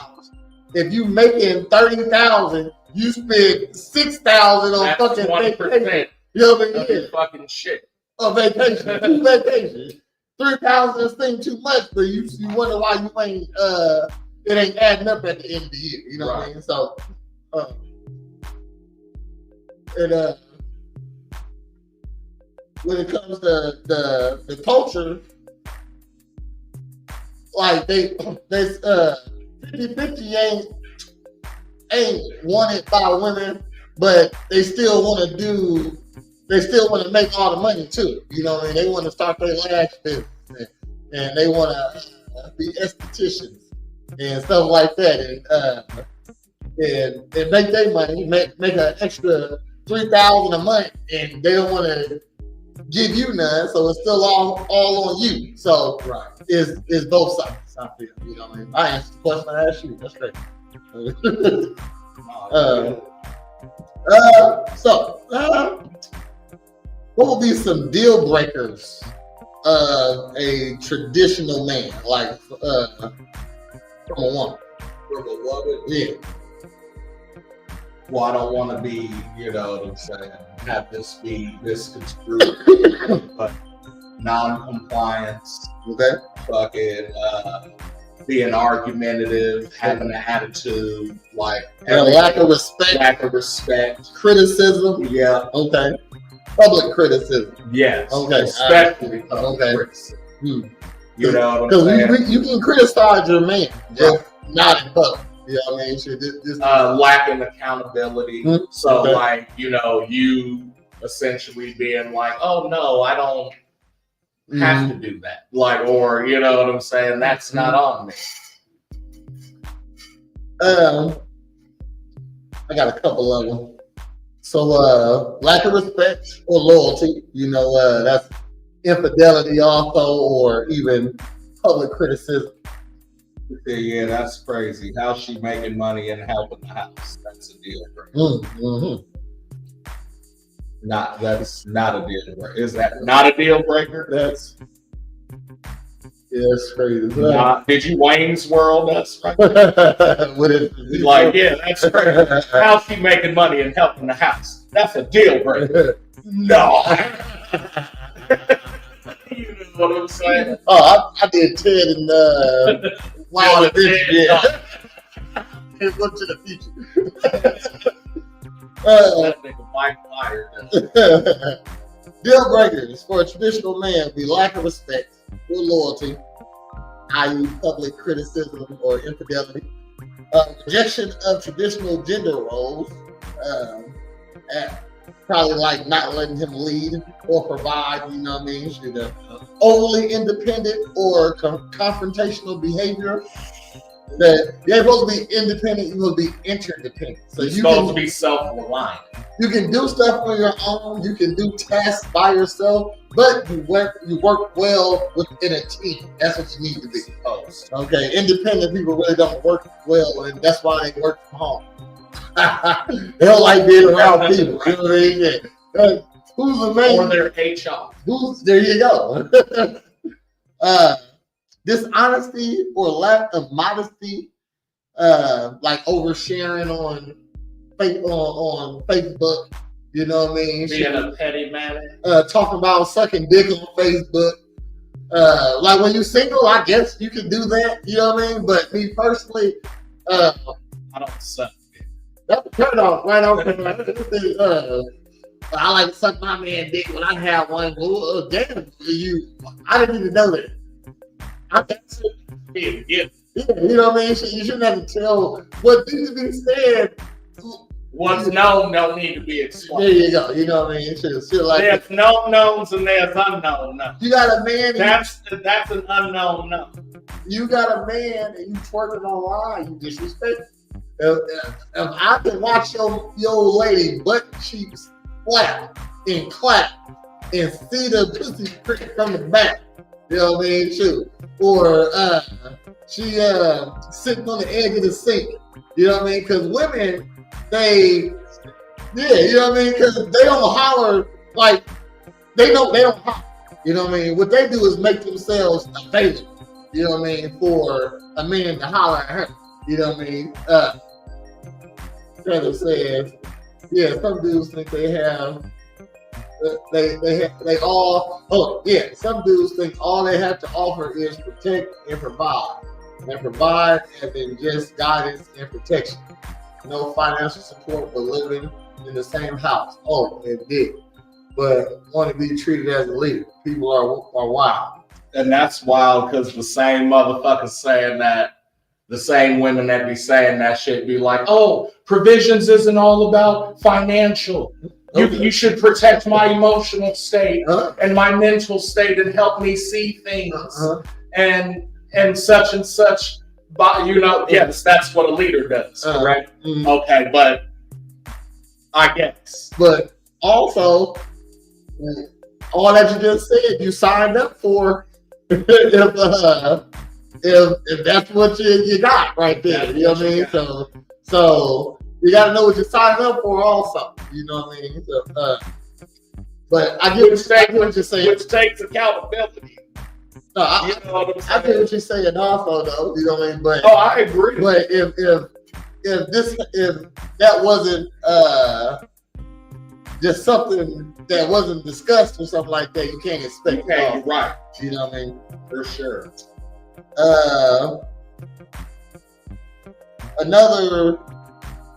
If you making $30,000, you spend $6,000 on fucking 1%. vacation. You know what I mean? Yeah. Fucking shit. A vacation, 2 vacations. $3,000 seems too much, but you wonder why you ain't it ain't adding up at the end of the year. You know what I mean? So when it comes to the culture, like they 50-50 ain't wanted by women but they still want to make all the money too. You know what I mean? They want to start their lash business and they want to be estheticians and stuff like that, and make their money, make an extra $3,000 a month, and they don't want to give you none, so it's still all on you. So Right. it's both sides. I feel, you know what I mean? I answered the question I asked you. That's great. So what would be some deal breakers of a traditional man, like from a woman? From a woman? Yeah. Well, I don't want to be, you know what I'm saying, have this be misconstrued, but non-compliance, Okay. fucking being argumentative, having an attitude, like Lack of respect, criticism. Yeah. Okay. Public criticism. Yes. Okay. Especially Okay. criticism. Hmm. You know what I'm saying? Because you can criticize your man, just not in public. You know what I mean? This lacking accountability. Mm-hmm. So, Okay. like, you know, you essentially being like, oh, no, I don't have to do that. Like, or, you know what I'm saying? That's not on me. I got a couple of them. So, lack of respect or loyalty, you know, that's infidelity also, or even public criticism. Yeah, that's crazy. How's she making money and helping the house? That's a deal breaker. Mm-hmm. That's not a deal breaker. Is that not a deal breaker? That's crazy. Did you Wayne's World? That's right. What is Like, yeah, that's crazy. How's she making money and helping the house? That's a deal breaker. No. You know what I'm saying? Oh, I did Ted and Wild Adventure. Yeah. It went to the future. That nigga Mike Myers. Deal breakers for a traditional man would be lack of respect or loyalty, i.e. public criticism or infidelity, rejection of traditional gender roles, probably like not letting him lead or provide, you know what I mean? Overly independent or confrontational behavior. That you're supposed to be independent, you're supposed to be interdependent. So You're supposed to be self-reliant. You can do stuff on your own, you can do tasks by yourself, but you work well within a team. That's what you need to be. Okay, independent people really don't work well, and that's why they work from home. They don't like being around people. You know what I mean? Yeah. Who's the main? Or their HR. There you go. Dishonesty or lack of modesty, like oversharing on Facebook. You know what I mean? Being a petty man. Talking about sucking dick on Facebook. Like when you're single, I guess you can do that. You know what I mean? But me personally, I don't suck dick. that's a turn off right off. I like to suck my man dick when I have one. Oh, damn, I didn't even know that. Yeah. Yeah, you know what I mean? You shouldn't have to tell what needs to be said. What's known don't need to be explained. There you go. You know what I mean? There's known knowns and there's unknown knowns. You got a man. That's an unknown known. You got a man and you twerking online. You disrespect. If I can watch your old lady butt cheeks flap and clap and see the pussy prick from the back, you know what I mean? Shoot. Or she sitting on the edge of the sink. You know what I mean? Because women, you know what I mean? Because they don't holler like they don't holler. You know what I mean? What they do is make themselves available. You know what I mean? For a man to holler at her. You know what I mean? Trevor says, yeah, some dudes think they have. Some dudes think all they have to offer is protect and provide. And provide as in just guidance and protection. No financial support, but living in the same house. Oh, indeed. But want to be treated as a leader. People are wild. And that's wild because the same motherfucker saying that The same women that be saying that shit be like, oh, provisions isn't all about financial. You should protect my emotional state and my mental state and help me see things and such and such. But yes, that's what a leader does, right? Okay, but I guess. But also, all that you just said, you signed up for. If that's what you got right there, you know what I mean? So you got to know what you're signing up for, also. You know what I mean? So, but I get what you're saying. Which takes accountability. No, I get what you're saying also, though. You know what I mean? But I agree. But if that wasn't just something that wasn't discussed or something like that, you can't expect it. You're right. You know what I mean? For sure. Another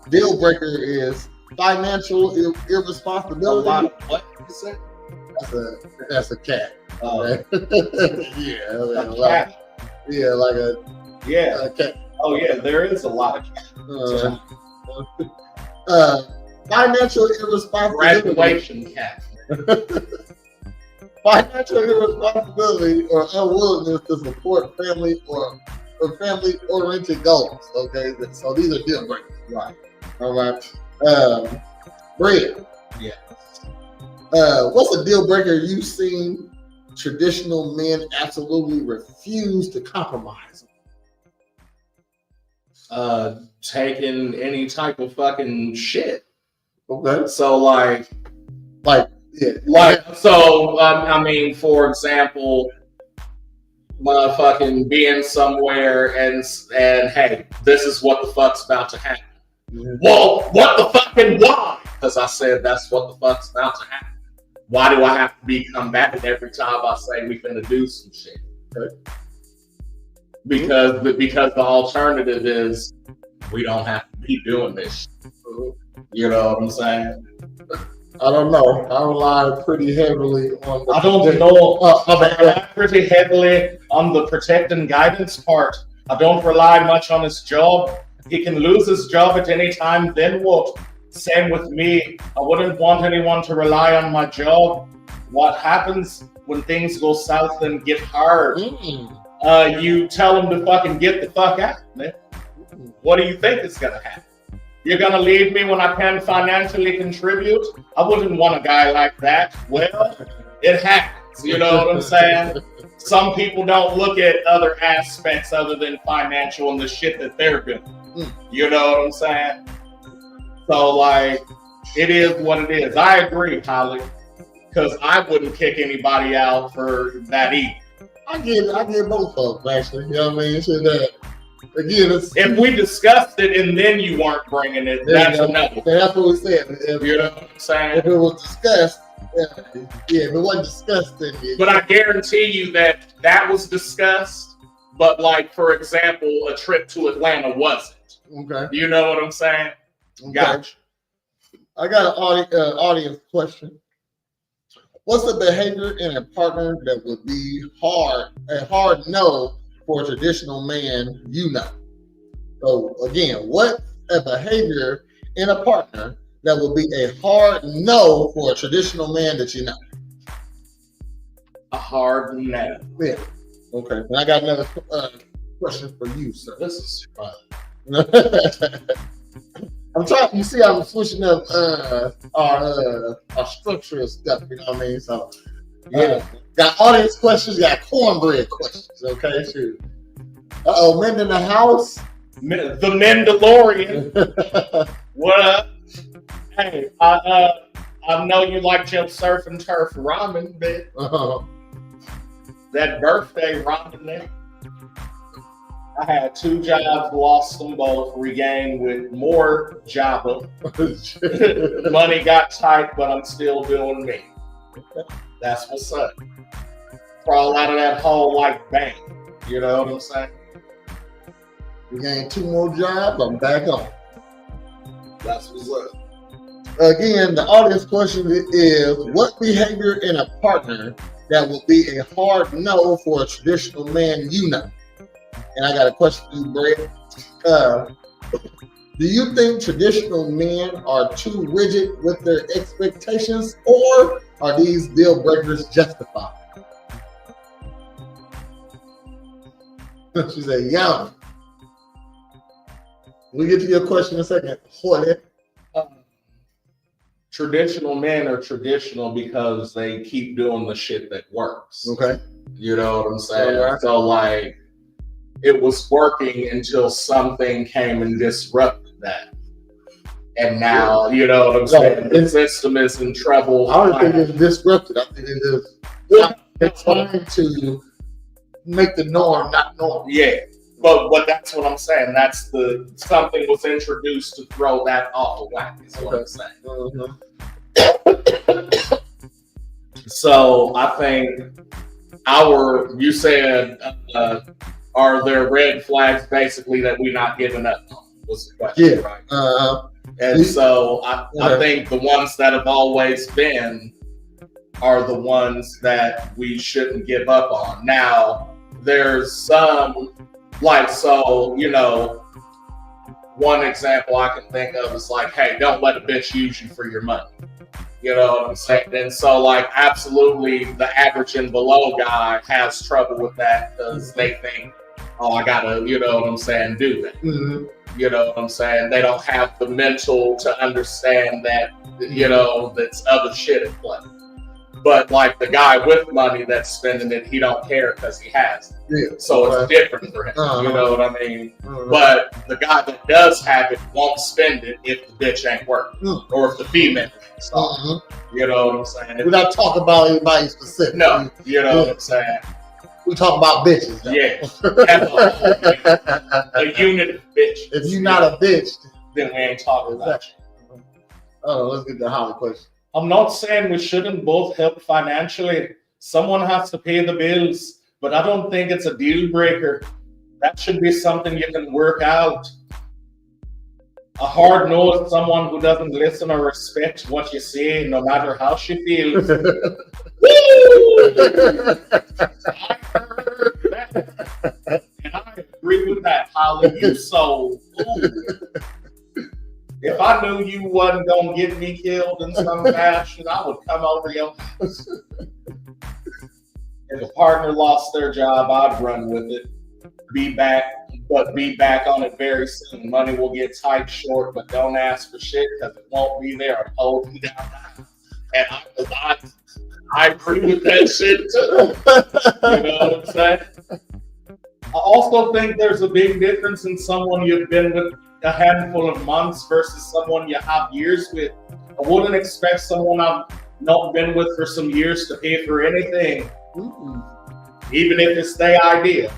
deal breaker is financial irresponsibility. A lot of what you say? That's a cat. Like a cat. A cat. Oh yeah, there is a lot of cats. Financial irresponsibility. Graduation cat. Financial irresponsibility or unwillingness to support family or family-oriented goals. Okay, so these are deal breakers. Right. All right. Bread. Yeah. What's a deal breaker you've seen traditional men absolutely refuse to compromise? Taking any type of fucking shit. Okay. So I mean, for example, motherfucking being somewhere and hey, this is what the fuck's about to happen. Mm-hmm. Well, what the fucking why? Because I said that's what the fuck's about to happen. Why do I have to be combated every time I say we finna do some shit? Okay. Because the alternative is we don't have to be doing this shit. You know what I'm saying? I don't know. I rely pretty heavily on the... I rely pretty heavily on the protect and guidance part. I don't rely much on his job. He can lose his job at any time, then what? Same with me. I wouldn't want anyone to rely on my job. What happens when things go south and get hard? You tell them to fucking get the fuck out, man. What do you think is gonna happen? You're gonna leave me when I can financially contribute? I wouldn't want a guy like that. Well, it happens. You know what I'm saying? Some people don't look at other aspects other than financial and the shit that they're doing. You know what I'm saying? So, it is what it is. I agree, Holly, because I wouldn't kick anybody out for that either. I get both of them, actually. You know what I mean? So again, if we discussed it and then you weren't bringing it, that's another. That's what we said. You know what I'm saying? If it was discussed, if it wasn't discussed, then but I guarantee you that was discussed. But for example, a trip to Atlanta wasn't. Okay. You know what I'm saying? Okay. Gotcha. I got an audience question. What's the behavior in a partner that would be a hard no for a traditional man you know? So again, what a behavior in a partner that would be a hard no for a traditional man that you know? A hard no. Yeah. Okay. And I got another question for you, sir. This is fun. I'm trying. You see, I'm switching up our structure of stuff. You know what I mean? So, yeah. Got audience questions. Got cornbread questions. Okay, sure. Men in the house. The Mandalorian. What up? Hey, I know you like your surf and turf ramen, bit. That birthday ramen there. I had 2 jobs, lost them both, regained with more Java. Money got tight, but I'm still doing me. That's what's up. Crawl out of that hole like bang. You know what I'm saying? Regained 2 more jobs, I'm back on. That's what's up. Again, the audience question is, what behavior in a partner that will be a hard no for a traditional man you know? And I got a question for you, Brett. Do you think traditional men are too rigid with their expectations, or are these deal breakers justified? She said, "Yeah." We'll get to your question in a second. Jorge. Traditional men are traditional because they keep doing the shit that works. Okay. You know what I'm saying? All right. So like, it was working until something came and disrupted that. And now, you know what I'm saying? The system is in trouble. I don't think it's disrupted. I think it's trying to make the norm not normal. Yeah. But that's what I'm saying. That's something was introduced to throw that off of whack, is what I'm saying. Mm-hmm. So I think you said, are there red flags basically that we're not giving up on? Was the question, right? And so I think the ones that have always been are the ones that we shouldn't give up on. Now, there's some, like, so, you know, one example I can think of is like, hey, don't let a bitch use you for your money. You know what I'm saying? And so, like, absolutely, the average and below guy has trouble with that because they think, oh, I gotta, you know what I'm saying, do that. Mm-hmm. You know what I'm saying? They don't have the mental to understand that, you know, that's other shit at play. But like the guy with money that's spending it, he don't care because he has it. Yeah. So it's different for him. You know what I mean? But the guy that does have it won't spend it if the bitch ain't working or if the female ain't starting. You know what I'm saying? We're not talking about anybody specific. No, you know what I'm saying? We talk about bitches. Though. Yeah. A unit of bitches. If you're not a bitch, then we ain't talking about you. Oh, let's get the Holly question. I'm not saying we shouldn't both help financially. Someone has to pay the bills, but I don't think it's a deal breaker. That should be something you can work out. A hard no is someone who doesn't listen or respect what you say, no matter how she feels. I heard that. And I agree with that, Holly. You so cool. If I knew you wasn't gonna get me killed in some fashion, I would come over your house. If a partner lost their job, I'd run with it. Be back on it very soon. Money will get tight short, but don't ask for shit because it won't be there. I'm holding down now. And I agree with that shit too. You know what I'm saying? I also think there's a big difference in someone you've been with a handful of months versus someone you have years with. I wouldn't expect someone I've not been with for some years to pay for anything, even if it's their idea.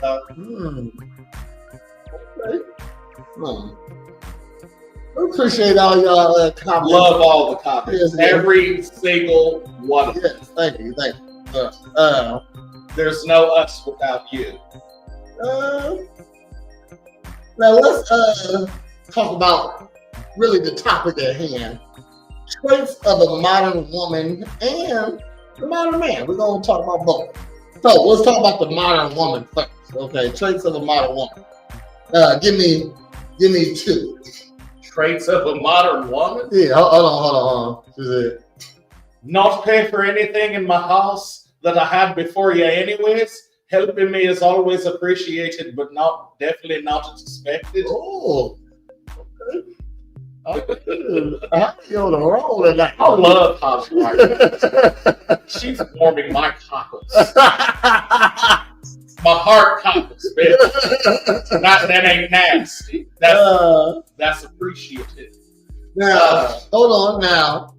Okay. I appreciate all y'all comments. Love all the comments. Yes, every single one of them. Yes, thank you. There's no us without you. Now let's talk about really the topic at hand. Traits of a modern woman and the modern man. We're going to talk about both. So let's talk about the modern woman first. Okay, traits of a modern woman. Give me two. Traits of a modern woman? Yeah, hold on. Is it not pay for anything in my house that I had before you anyways? Helping me is always appreciated, but definitely not expected. Oh, okay. I'm on the roll tonight. I love Holly. She's warming my cockles. My heart cockles, bitch. That ain't nasty. That's appreciative. Now, hold on. Now,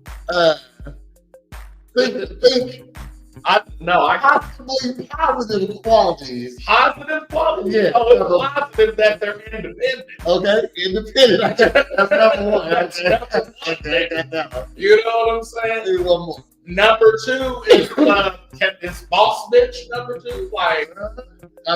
think. Possibly positive qualities. Positive qualities? Yeah. Oh, it's positive that they're independent. Okay, independent. That's number one. You know what I'm saying? One more. Number two is boss bitch. Number two, like,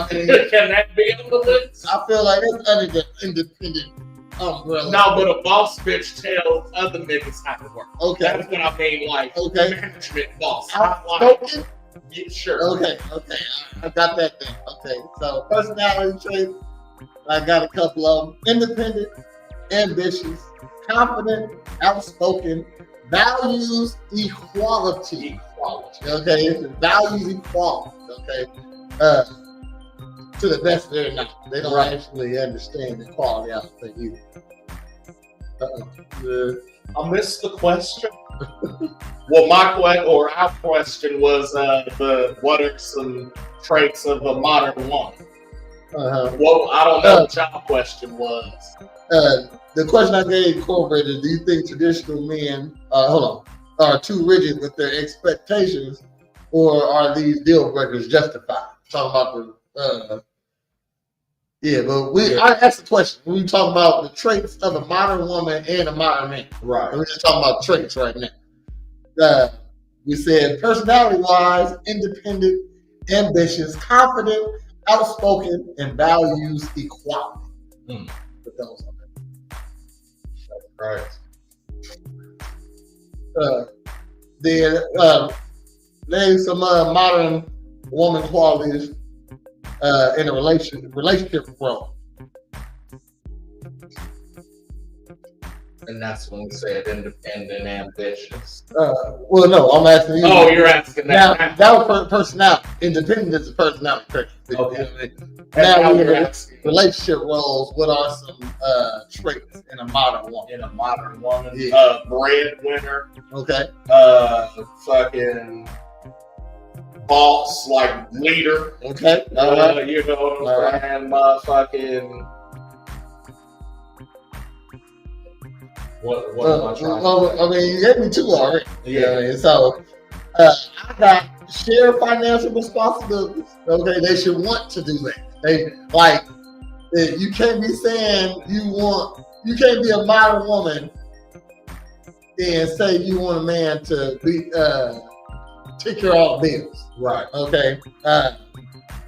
can that be on the list? I feel like it's under the independent umbrella. No, but a boss bitch tells other niggas how to work. Okay, that's what I mean. Like, management boss. Outspoken? Yeah, sure. Okay. I got that thing. Okay, so personality trait. I got a couple of them. Independent, ambitious, confident, outspoken, values equality. Okay, it's values equality. Okay, to the best of their knowledge, they don't actually understand equality. I don't think either. I missed the question. Well, our question was what are some traits of a modern woman? Well, I don't know what y'all question was. The question I gave Cornbread is: do you think traditional men are too rigid with their expectations, or are these deal breakers justified? Talking about I asked the question. We talk about the traits of a modern woman and a modern man. Right. And we're just talking about traits right now. We said personality-wise, independent, ambitious, confident, outspoken, and values equality. Put those on there. Right. Then name some modern woman qualities in a relationship role. And that's when we said independent, ambitious. Well, no, I'm asking you. Oh, you're asking that. Now, that was personality. Independent is a personality trait. Okay. Now we're in relationship roles. What are some traits in a modern woman? In a modern woman, Yeah. breadwinner. Okay. Fucking boss, like leader. Okay. You know what I'm saying? Motherfucking. What am I trying to say? I mean, you gave me two already. Yeah. So, I got shared financial responsibilities. Okay, they should want to do that. You can't be saying you can't be a modern woman and say you want a man to be take care of all the bills. Right. Okay.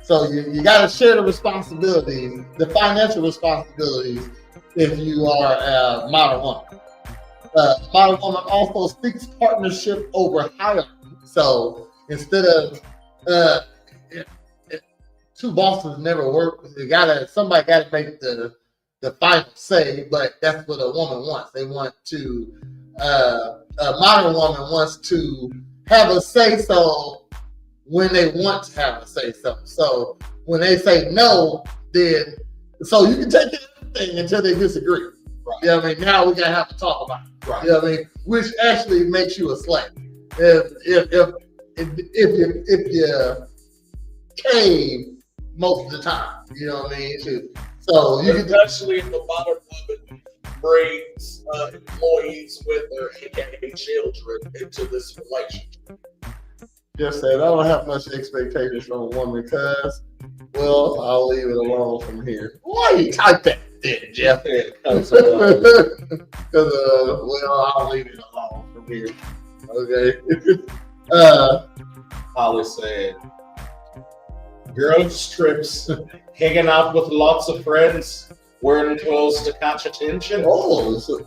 So you got to share the responsibilities, the financial responsibilities, if you are a modern woman. Modern woman also seeks partnership over hierarchy. So instead of two bosses never work, somebody got to make the final say. But that's what a woman wants. They want to. A modern woman wants to have a say so when they want to have a say so. So when they say no, then so you can take everything until they disagree. Right. You know what I mean? Now we gotta have to talk about it. Right. You know what I mean? Which actually makes you a slave. If you cave most of the time, you know what I mean? So you can, especially if the modern woman brings employees with her, aka children, into this relationship. Just said I don't have much expectations from a woman because, well, I'll leave it alone from here. Why you type that then, Jeff? Because well, I'll leave it alone from here. Okay. Holly said, girls trips, hanging out with lots of friends, wearing clothes to catch attention. Oh, so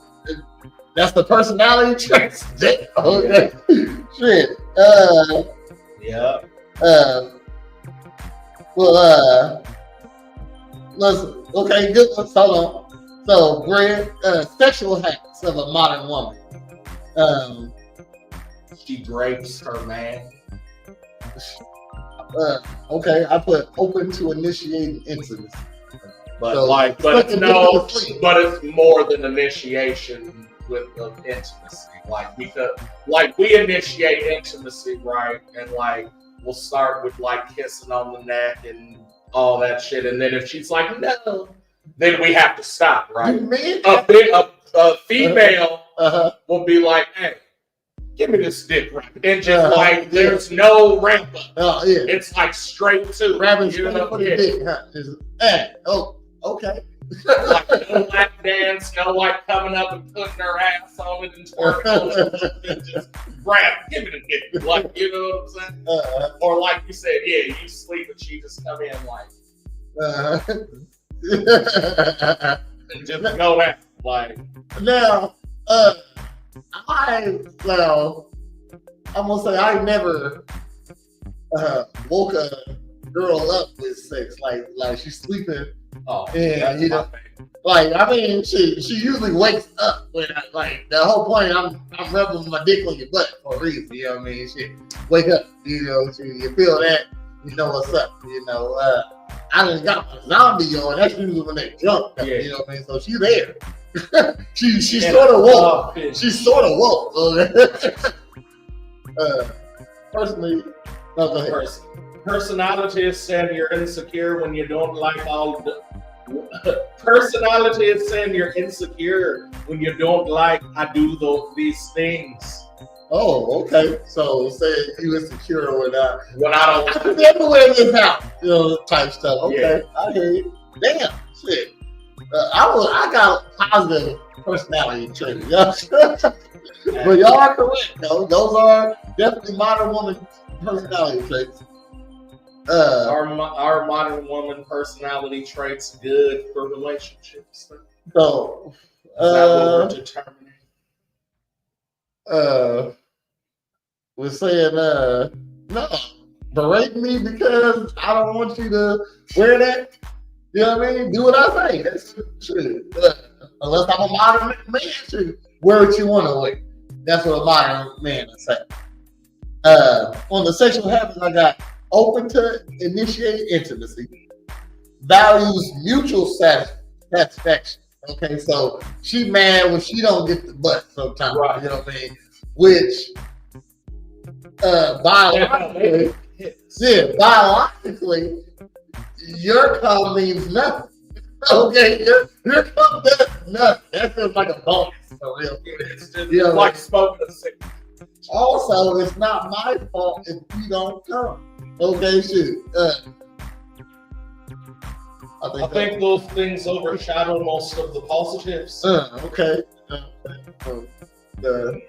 that's the personality traits. Okay. Shit. Yeah. Listen. Okay, good. Hold on. So, sexual habits of a modern woman. She drapes her man. Okay, I put open to initiating intimacy. But So, but it's more than initiation with intimacy. We initiate intimacy, right? And we'll start with kissing on the neck and all that shit. And then if she's like, no, then we have to stop, right? A female will be like, hey, give me this dick right. And just there's no ramp up. Yeah. It's straight to grabbing for the dick. Okay. No lap dance, no coming up and putting her ass on it and twerking and just give me the dick. You know what I'm saying? Or like you said, yeah, you sleep and she just come in and just go out Now, I'm gonna say I never woke a girl up with sex. Like she's sleeping Oh, Yeah, that's you my know. favorite. Like, I mean, she usually wakes up when the whole point I'm rubbing my dick on your butt for a reason, you know what I mean? She wake up, you know, you feel that, you know what's up, you know. I just got my zombie on, that's usually when they drunk, Yeah. you know what I mean? So she's there. she sort of woke. She sort of woke. Personally, no, go ahead. Personality is saying you're insecure when you don't like all the. Personality is saying you're insecure when you don't like I do these things. Oh, okay. So say you insecure or not. When I don't. I can never wear this out, you know, type stuff. Okay, yeah. I hear you. Damn, shit. I got positive personality traits. But y'all are correct, though. Those are definitely modern woman personality traits. Our modern woman personality traits good for relationships. So, is that what we're determining? We're saying, no, berate me because I don't want you to wear that. You know what I mean? Do what I say. That's true. Unless I'm a modern man, should wear what you want to wear. That's what a modern man is saying. On the sexual habits, I got open to initiate intimacy, values mutual satisfaction. Okay, so she mad when she don't get the butt sometimes. Right. You know what I mean? Which biologically, your cum means nothing. Okay, your cum does nothing. That feels like a bonus for real. It's just like smoking a cigarette. Also, it's not my fault if you don't come. Okay, shit. I think those things overshadow most of the positives. Okay. The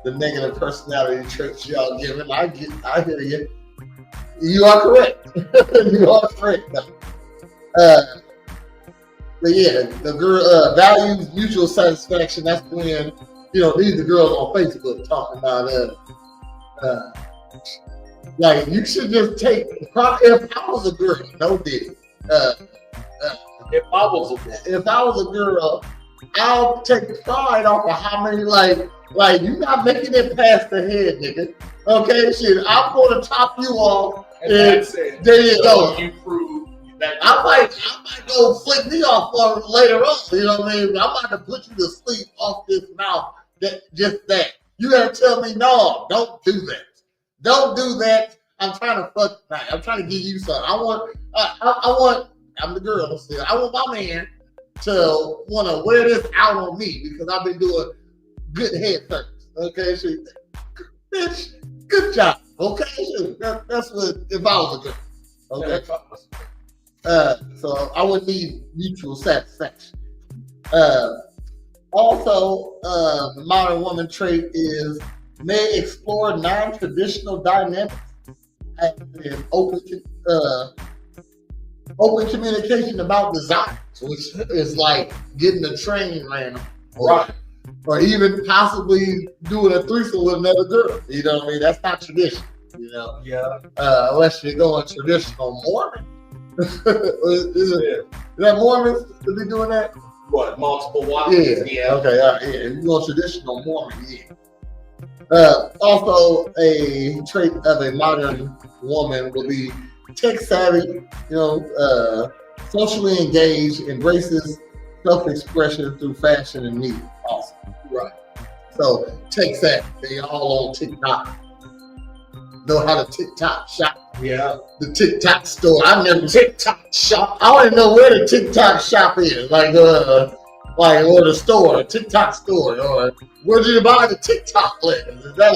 negative personality traits y'all giving, I hear you. You are correct. You are correct. But yeah, the girl values mutual satisfaction. That's when, you know, these are girls on Facebook talking about like you should just take. If I was a girl, no dick. If I was a girl, I'll take pride off of how many like you're not making it past the head, nigga. Okay, shit. I'm gonna top you off. And that's it. There you go. You prove that. I might go flick me off for later on. You know what I mean? I'm about to put you to sleep off this mouth. That. You gotta tell me no. Don't do that. Don't do that. I'm trying to fuck tonight. I'm trying to give you something. I want. I'm the girl still. I want my man to want to wear this out on me because I've been doing good head service. Okay, so bitch, good job. Okay, that's what if I was a girl. Okay, so I would need mutual satisfaction. Also, the modern woman trait is may explore non-traditional dynamics and open communication about desires, which is like getting a train ran, right? Or even possibly doing a threesome with another girl. You know what I mean? That's not tradition. You know? Yeah. Unless you're going traditional Mormon. Is that Mormons to be doing that? What, multiple wives? Yeah. Okay. Yeah. You're going traditional Mormon. Yeah. Also, a trait of a modern woman will be tech savvy, you know, socially engaged, embraces self-expression through fashion and media. Awesome. Right. So tech savvy, they all on TikTok. Know how to TikTok shop. Yeah. The TikTok store. I never TikTok shop. I don't even know where the TikTok shop is. Like or the store, TikTok store, or where did you buy the TikTok list? Is that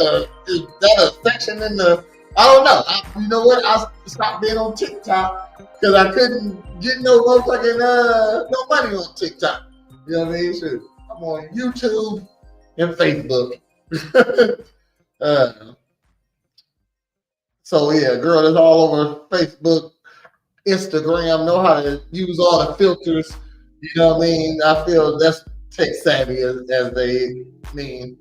a section in the? I don't know. You know what? I stopped being on TikTok because I couldn't get no motherfucking no money on TikTok. You know what I mean? Shoot. I'm on YouTube and Facebook. So yeah, girl that's all over Facebook, Instagram, know how to use all the filters. You know what I mean? I feel that's tech savvy as they mean.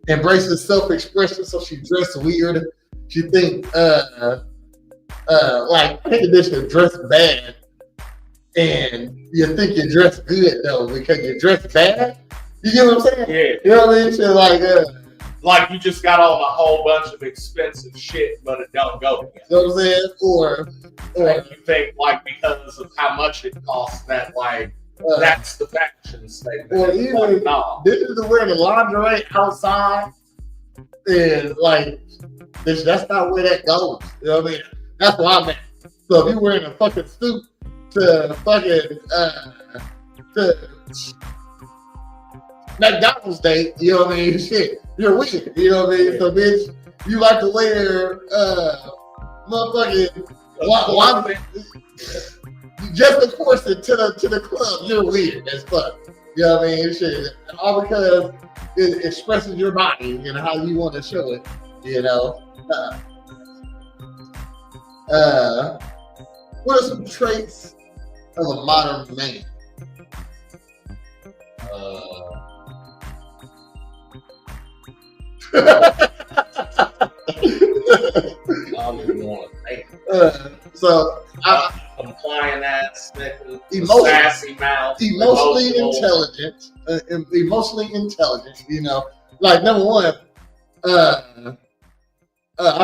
Embraces self-expression, so she dressed weird. She think like I think this should dress bad and you think you dress good though because you dress bad. You get what I'm saying? Yeah. You know what I mean? Shit like you just got on a whole bunch of expensive shit, but it don't go together. You know what I'm saying? Or And you think like because of how much it costs that like that's the fashion statement. Or It's even like, no. this is the wearing the lingerie outside, and like that's not where that goes. You know what I mean? That's what I'm at. So if you wearing a fucking suit to fucking to McDonald's Day, you know what I mean? Shit, you're weird. You know what I mean? So bitch, you like to wear motherfucking just a corset to the club, you're weird as fuck. You know what I mean? Shit. All because it expresses your body and how you want to show it, you know. What are some traits of a modern man? I don't even want to think. Compliant ass, nigga, sassy mouth, emotionally intelligent, you know. Like number one, I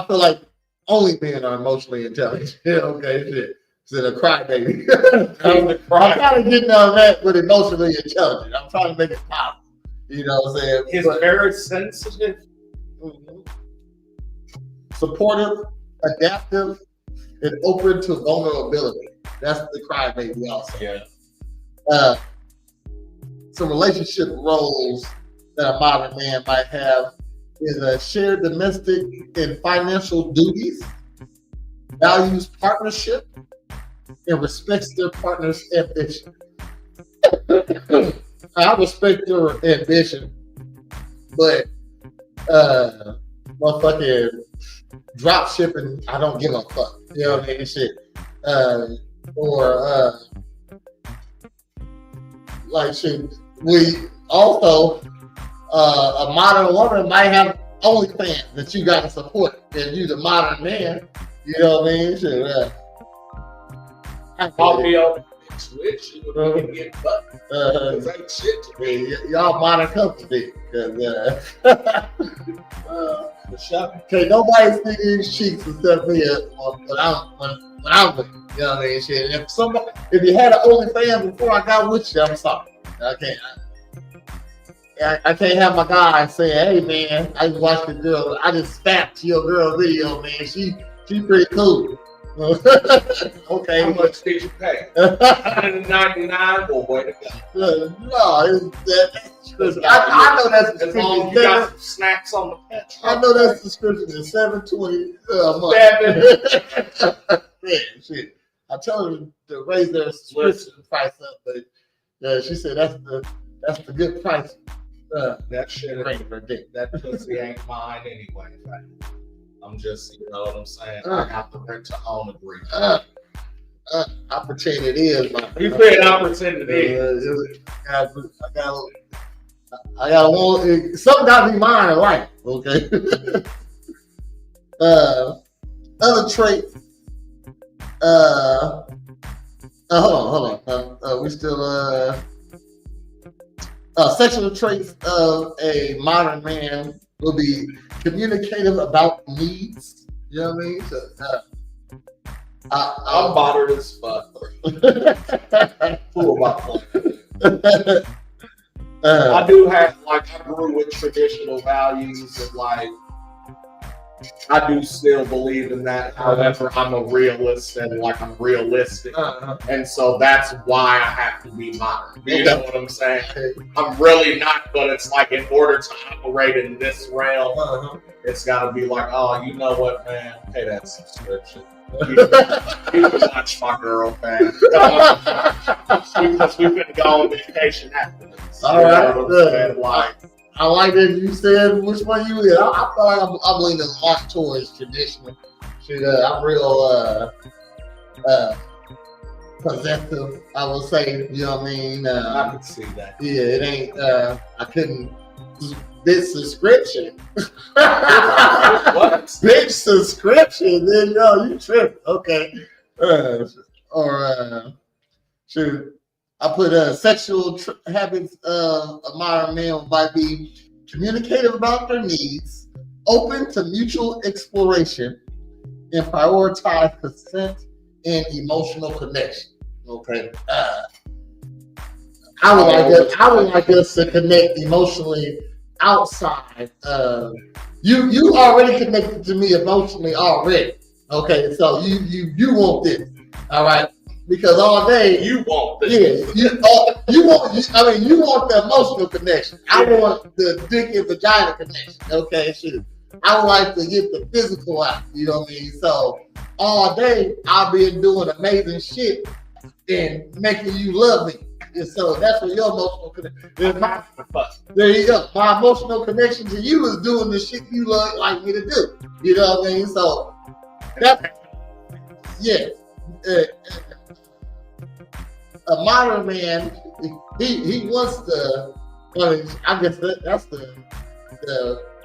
feel like only men are emotionally intelligent. Okay, shit. So the crybaby. I'm trying to get on that, but emotionally intelligent. I'm trying to make it pop. You know what I'm saying? He's very sensitive. Supportive, adaptive, and open to vulnerability. That's the crybaby also. Yeah. Some relationship roles that a modern man might have is a shared domestic and financial duties, values partnership, and respects their partner's ambition. I respect your ambition, but motherfucking drop shipping, I don't give a fuck. You know what I mean? Shit. Like shit. We also a modern woman might have OnlyFans that you gotta support, and you the modern man. You know what I mean? Shit. I'll be on Switch. You can get butt. Ain't shit to me. Y'all modern company. Okay, nobody see these cheeks except me when I'm with you. You know what I mean? Shit. If you had an OnlyFans before I got with you, I'm sorry. I can't have my guy saying, "Hey man, I just watched the girl. I just fapped your girl video, man. She pretty cool." Okay. How much did you pay? $199. Well, way to go. No, I know that's the as long as you got some snacks on the bench. I know that's the description is $7.20 a month. Man, shit. I told her to raise their subscription price up, but she said that's the good price. That shit ain't her dick. That pussy ain't mine anyway. I'm just, you know what I'm saying? I got the rent to own agreement. I pretend it is. You said I pretend it is. I gotta want something gotta be mine in life. Okay. Other traits. Hold on. We still sexual traits of a modern man will be communicative about needs. You know what I mean? So, I'm bothered as fuck. Fool about that. I do have, like, I grew with traditional values and, like, I do still believe in that. However, I'm a realist and, like, I'm realistic. And so that's why I have to be modern. You know what I'm saying? I'm really not, but it's like in order to operate in this realm, it's got to be like, oh, you know what, man? Pay that subscription. You can watch my girl, man. Because we've been going on vacation after this. All right. Like, I like that you said which one you is. I feel like I'm leaning a lot towards traditional. Shit, I'm real possessive, I would say. You know what I mean? I can see that. Yeah, it ain't. I couldn't. This subscription. What? Big subscription. Then you tripping. Okay. Shoot, I put sexual habits of modern men might be communicative about their needs, open to mutual exploration, and prioritize consent and emotional connection. Okay. I would like us to connect emotionally outside. You already connected to me emotionally already. Okay, so you want this, all right? Because all day You want this. yeah, you want the emotional connection. I want the dick and vagina connection. Okay, shoot. I would like to get the physical out. You know what I mean? So all day I've been doing amazing shit and making you love me. And so that's what your emotional connection. There you go. My emotional connection to you is doing the shit you like me to do. You know what I mean? So that, yeah. A modern man, he wants the. I guess that's the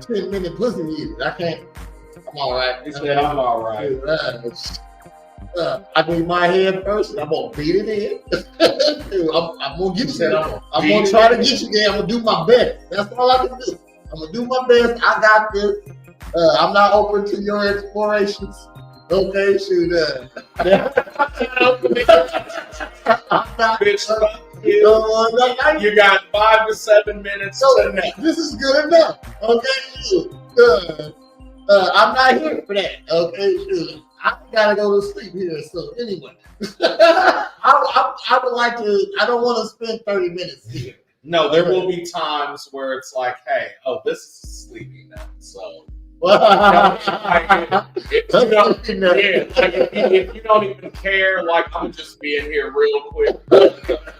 10-minute pussy eater. I can't. I'm all right. He said I'm all right. I need my head first, and I'm gonna beat it in. I'm gonna get you there. I'm gonna try to get you there. I'm gonna do my best. That's all I can do. I'm gonna do my best. I got this. I'm not open to your explorations. Okay, shoot. Bitch, fuck you. You got 5 to 7 minutes. This is good enough. Okay, I'm not here for that. Okay, shoot. I gotta go to sleep here. So anyway, I would like to. I don't want to spend 30 minutes here. No, there will be times where it's like, hey, oh, this is sleepy now. So if you don't even care, like I'm just being here real quick, bag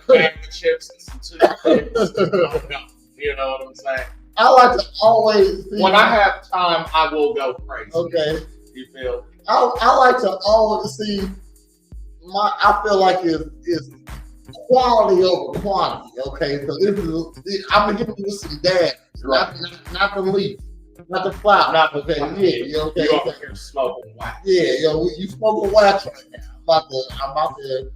the chips and some toothpicks. You know what I'm saying? I like to always. When I have time, I will go crazy. Okay, you feel? I like to always see I feel like it's quality over quantity. Okay, so I'm gonna give you some dad, not the leaf, not the flower, not the thing. Yeah, you okay? You over here smoking wax? Yeah, you smoking wax right now. I'm about to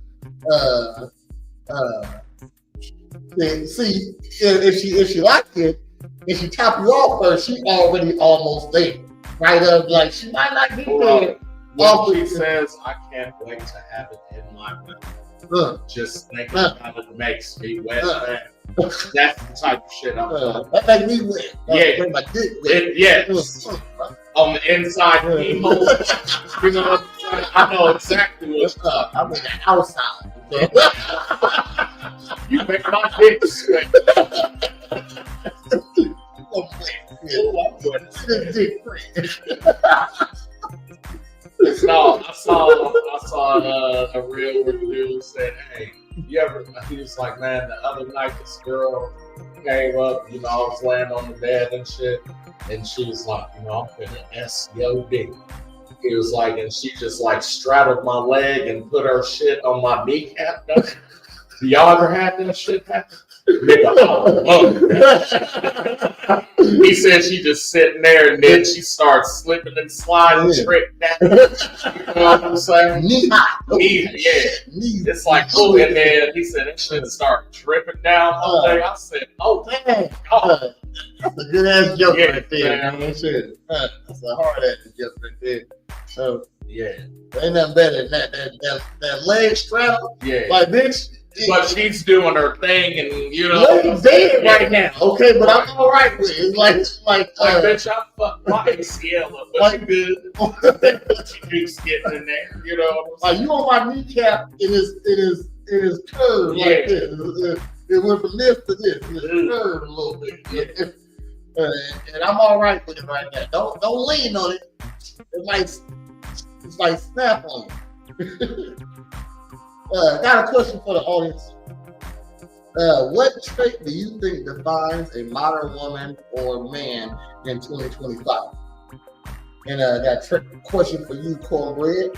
see if she likes it. If she top you off first, she already almost there. Right up, like she might not get there. When she says, "I can't wait to have it in my mouth," just thinking about it makes me wet. That's the type of shit I'm talking. That make me wet. Yeah, my dick wet. Yes. On the inside, you know what I'm saying? I know exactly what's up. I'm in the outside. You make my dick sweat. No, I saw a real review said, hey, he was like, man, the other night this girl came up, I was laying on the bed and shit, and she was like, I'm finna S your dick. He was like, and she just like straddled my leg and put her shit on my kneecap. Do y'all ever have that shit happen? He said she just sitting there and then she starts slipping and sliding straight down. You know what I'm saying? It's like, oh, and then he said that shit started dripping down all day. I said, oh, damn. Oh. That's a good ass joke right there. Man. That's a hard ass joke right there. So, yeah. Ain't nothing better than that leg straddle. Yeah. Like, bitch. But she's doing her thing, and Lady's dead right now. Okay, but I'm all right with it. It's like bitch, I fucked my ACL up, but like, you good. She keeps getting in there, Like you on my kneecap in his curve like this. It went from this to this. It curved a little bit. Yeah. And I'm all right with it right now. Don't lean on it. It's like snap on you. Got a question for the audience. What trait do you think defines a modern woman or man in 2025? And that question for you, Cornbread.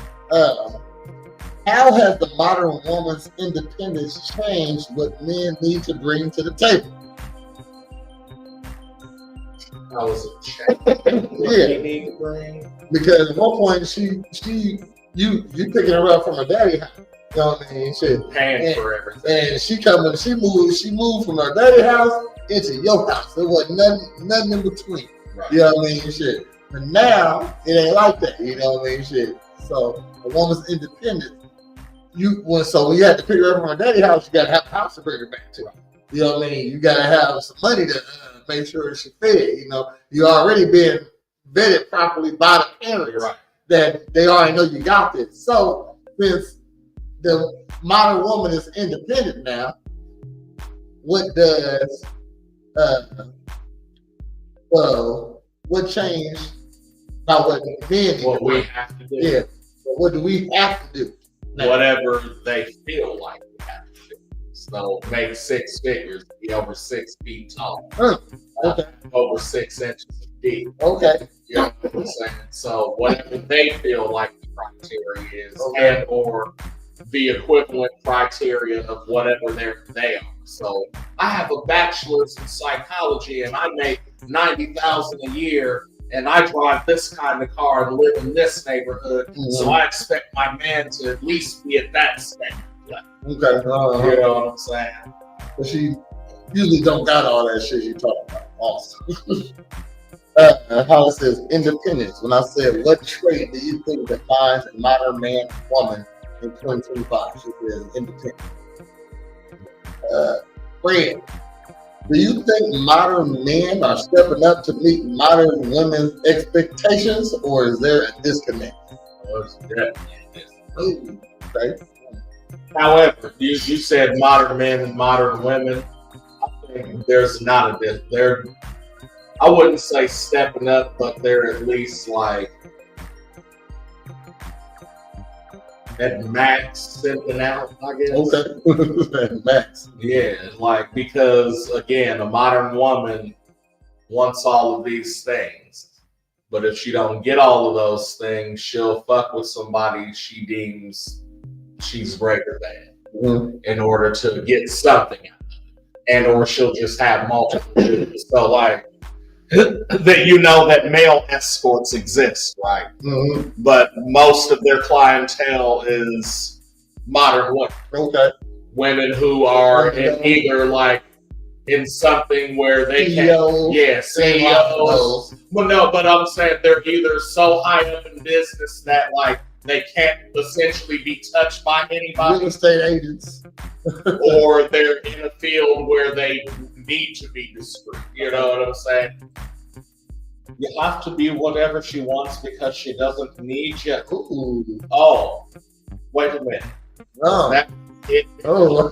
How has the modern woman's independence changed what men need to bring to the table? How was it changed? What they need to bring? Because at one point you picking her up from her daddy house. You know what I mean? Shit. Paying for everything. And she moved from her daddy house into your house. There wasn't nothing in between. Right. You know what I mean? Shit. But now it ain't like that. You know what I mean? Shit. So a woman's independent. So when you had to pick her up from her daddy house, you gotta have a house to bring her back to. You know what I mean? You gotta have some money to make sure she fed. You know, you already been vetted properly by the parents, Right. that they already know you got this. So since the modern woman is independent now, what does what changed about what men do? What we have to do. Yeah. But what do we have to do? Now? Whatever they feel like we have to do. So make 6 figures, be over 6 feet tall, Okay. over 6 inches deep. Okay. You know what I'm saying? So whatever they feel like the criteria is, Okay. and or the equivalent criteria of whatever they are. So I have a bachelor's in psychology and I make $90,000 a year and I drive this kind of car and live in this neighborhood. Mm-hmm. So I expect my man to at least be at that stage. Okay. You know what I'm saying? But she usually don't got all that shit you talking about. Also. How it says independence. When I said, what trait do you think defines a modern man and woman in 2025? She says independent. Fred, do you think modern men are stepping up to meet modern women's expectations, or is there a disconnect? Ooh, okay. However, you said modern men and modern women. I think there's not a I wouldn't say stepping up, but they're at least like at max stepping out, I guess. Okay. Max. Yeah, like because again, a modern woman wants all of these things, but if she don't get all of those things, she'll fuck with somebody she deems she's greater than in order to get something out of it, and or she'll just have multiple dudes. So like that, you know that male escorts exist, right? Mm-hmm. But most of their clientele is modern women. Okay. Women who are in either like in something where they can, CEOs. Well, no, but I'm saying they're either so high up in business that like they can't essentially be touched by anybody. Real estate agents. Or they're in a field where they need to be discreet. You know what I'm saying? You have to be whatever she wants because she doesn't need you. Ooh. Oh, wait a minute. Oh. That's it. Oh.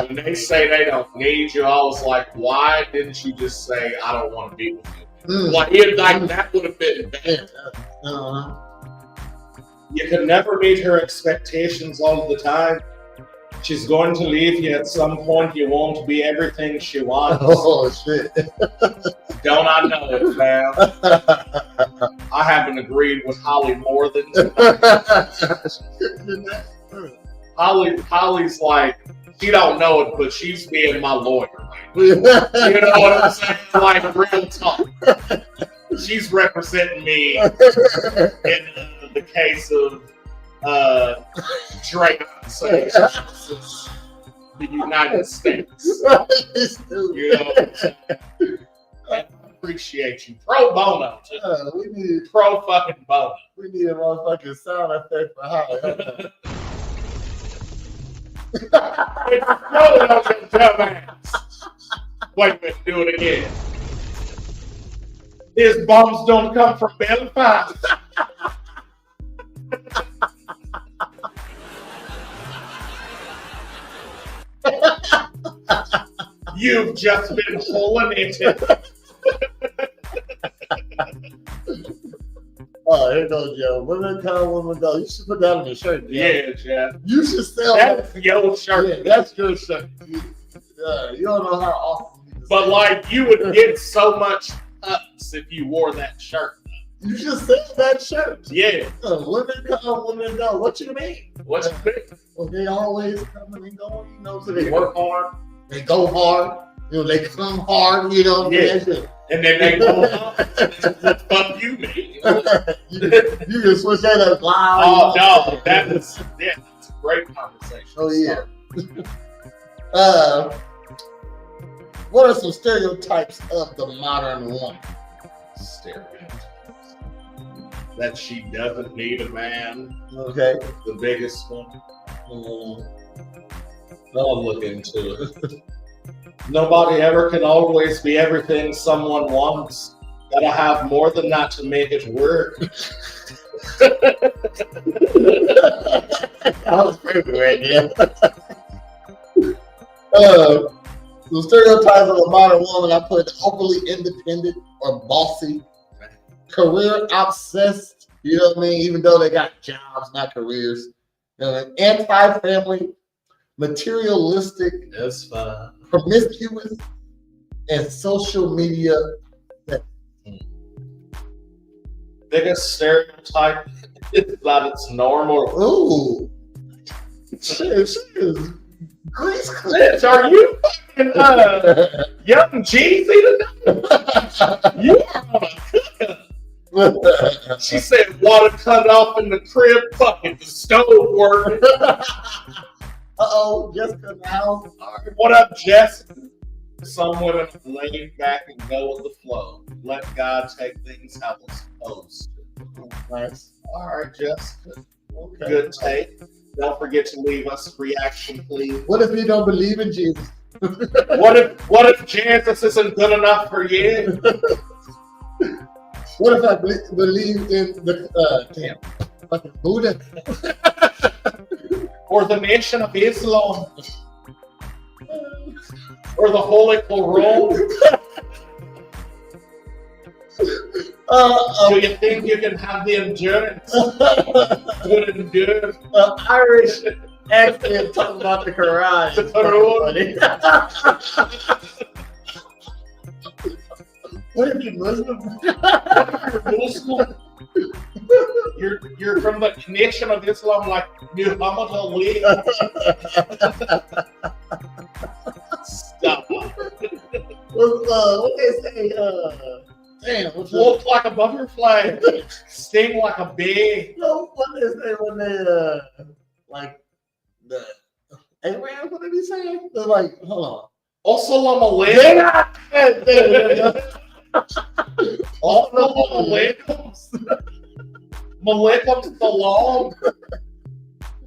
When they say they don't need you, I was like, why didn't you just say I don't want to be with you? Like that would have been bad. You can never meet her expectations all the time. She's going to leave you at some point. You won't be everything she wants. Oh, shit. Don't I know it, fam? I haven't agreed with Holly more than Holly's like, she don't know it, but she's being my lawyer. You know what I'm saying? Like, real talk. She's representing me in the case of Drake versus the United States. You know, I appreciate you. Pro bono. We need Pro fucking bono. We need a motherfucking sound effect for Holly. Roll it on your dumb ass. Wait a minute, do it again. His bombs don't come from Belfast. You've just been holing it. Oh, here goes Joe. Women come, women go. You should put that on your shirt, Joe. Yeah, Jeff. You should sell That's your shirt. Yeah, that's your shirt. You don't know how often. But like, you would get so much ups if you wore that shirt. You should sell that shirt. Yeah. Women come, women go. What you mean? What you mean? Well, they always coming and going. You know, so they work hard. They go hard. You know, they come hard. You know. Yeah. And then they go up. Fuck you, man. You can switch that up live. Oh no, that was great conversation. Oh yeah. What are some stereotypes of the modern woman? Stereotypes. That she doesn't need a man. Okay. The biggest one. I'll look into it. Nobody ever can always be everything someone wants. Gotta have more than that to make it work. That was pretty good, yeah. The stereotypes of a modern woman, I put overly independent or bossy, career obsessed, you know what I mean? Even though they got jobs, not careers. You know, anti-family, materialistic, That's fine. promiscuous, and social media. Biggest stereotype is that it's normal. Ooh. Shit. Grease Bitch, are you fucking young Jeezy today? You are on a cooker. She said water cut off in the crib, fucking the stove working. Uh-oh, Jessica in the house. What up, Jessica? Some women lay back and go with the flow. Let God take things how it's supposed to. Nice. All right, Jessica. Okay. Good take. Don't forget to leave us a reaction, please. What if you don't believe in Jesus? What if Jesus isn't good enough for you? What if I believe in the fucking Buddha? Or the Nation of Islam? Or the Holy Quran? Do you think you can have the endurance to endure? Irish accent talking about the Quran. The Quran. What if you're Muslim? You're Muslim. You're from the Nation of Islam, like Muhammad Ali. Stop. What they say? Damn. Walk like a butterfly, sting like a bee. No, what they say when they like the Abraham? What did he say? They're like, hold on. Assalamu alaikum. Assalamu alaikum. Malaikum salam.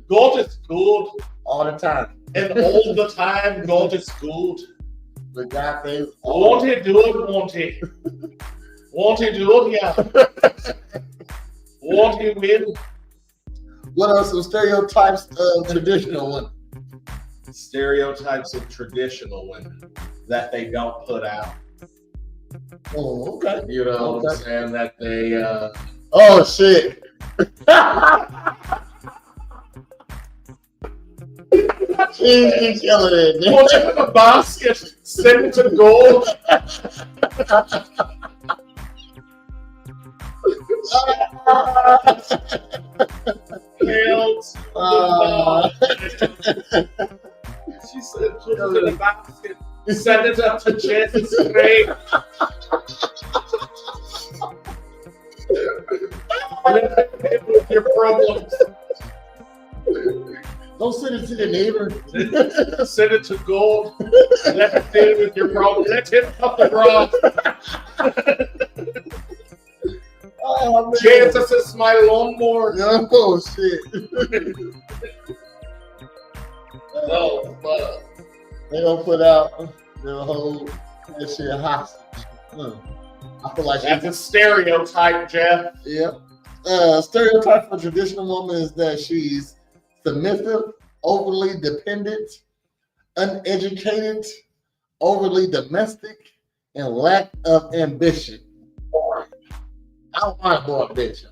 God is good. All the time. And all the time, God is good. The guy says, Won't he do it, won't he? Won't he do it, yeah. Won't he will? what are some stereotypes of traditional women? Stereotypes of traditional women that they don't put out. Oh, okay. You know what I'm Okay. saying? That they, Oh, shit. She's killing it. put it in a basket, send it to gold. Held. She said, put it in a basket, send it up to Jesus' grave. Let him deal with your problems. Don't send it to the neighbor. Send it to gold. Let him deal with your problems. Let him cut the grass. Oh, man. Jesus is my lawnmower. Oh, shit. Oh, fuck. They don't put out the whole that shit hostage. I feel like That's a stereotype, Jeff. yeah. Stereotype for a traditional woman is that she's submissive, overly dependent, uneducated, overly domestic, and lack of ambition. I don't want to go a bitch.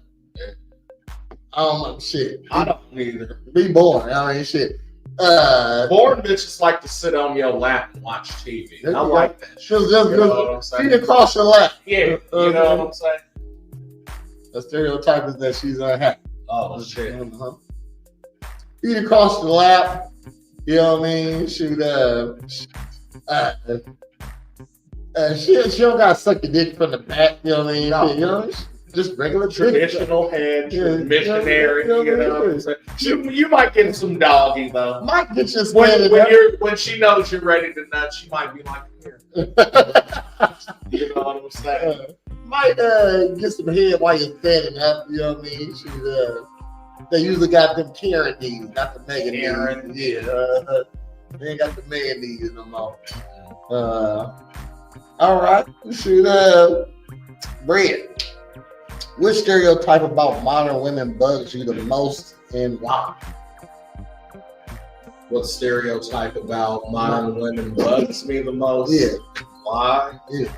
I don't know shit. I don't either. Be born. I mean shit. Born bitches like to sit on your lap and watch TV. I like that shit. Just You know what I'm feet saying? across your lap. Yeah, you know what I'm saying? The stereotype is that she's unhappy. Oh, shit. Uh-huh. Feet across the lap. You know what I mean? She don't gotta suck your dick from the back. You know what I mean? No. You know? just regular traditional head, missionary. You know what I'm saying? You might get some doggy though. Might get you when she knows you're ready to nut, she might be like, here. You know what I'm saying? Might get some head while you're standing up. You know what I mean? They usually got them Karen knees, not the Megan knees. Yeah, they ain't got the man knees no more. All right, shoot. Bread. Which stereotype about modern women bugs you the most and why? What stereotype about modern women bugs me the most? Yeah. Why? Yeah.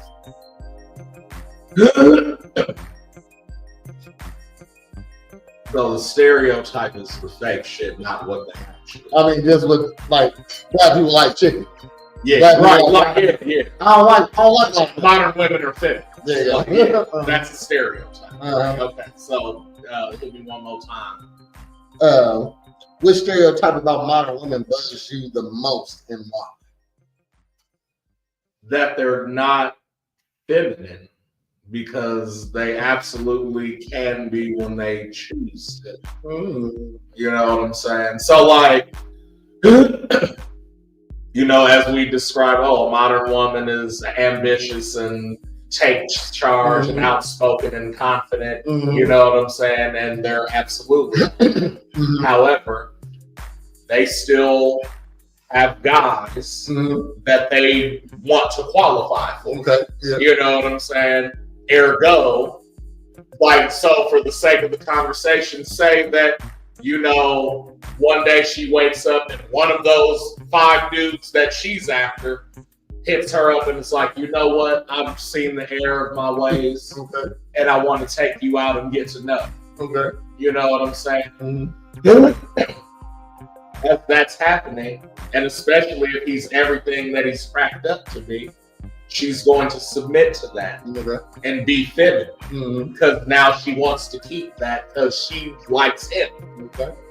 So the stereotype is the fake shit, not what they actually. I mean, just with like black people like chicken. Yeah, black right. Yeah. I don't like modern women are fit. Yeah. That's a stereotype. Uh-huh. Okay, so hit me one more time. Which stereotype about modern women bugs you the most and why? That they're not feminine, because they absolutely can be when they choose to. You know what I'm saying? So like, you know, as we describe, a modern woman is ambitious and takes charge and outspoken and confident. You know what I'm saying? And they're absolutely. However, they still have guys that they want to qualify for. Okay. Yeah. You know what I'm saying? Ergo, like, so for the sake of the conversation, say that, you know, one day she wakes up and one of those 5 dudes that she's after hits her up and it's like, you know what? I've seen the error of my ways, and I want to take you out and get to know. Okay. You know what I'm saying? If that's happening, and especially if he's everything that he's cracked up to be, she's going to submit to that and be feminine, because now she wants to keep that because she likes him.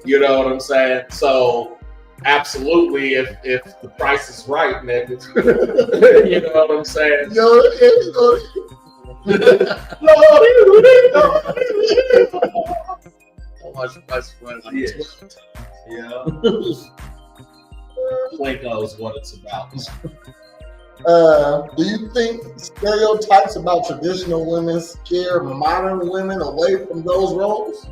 You know what I'm saying? So absolutely, if the price is right, nigga, you know what I'm saying? Yeah. Plinko is what it's about. Do you think stereotypes about traditional women scare modern women away from those roles?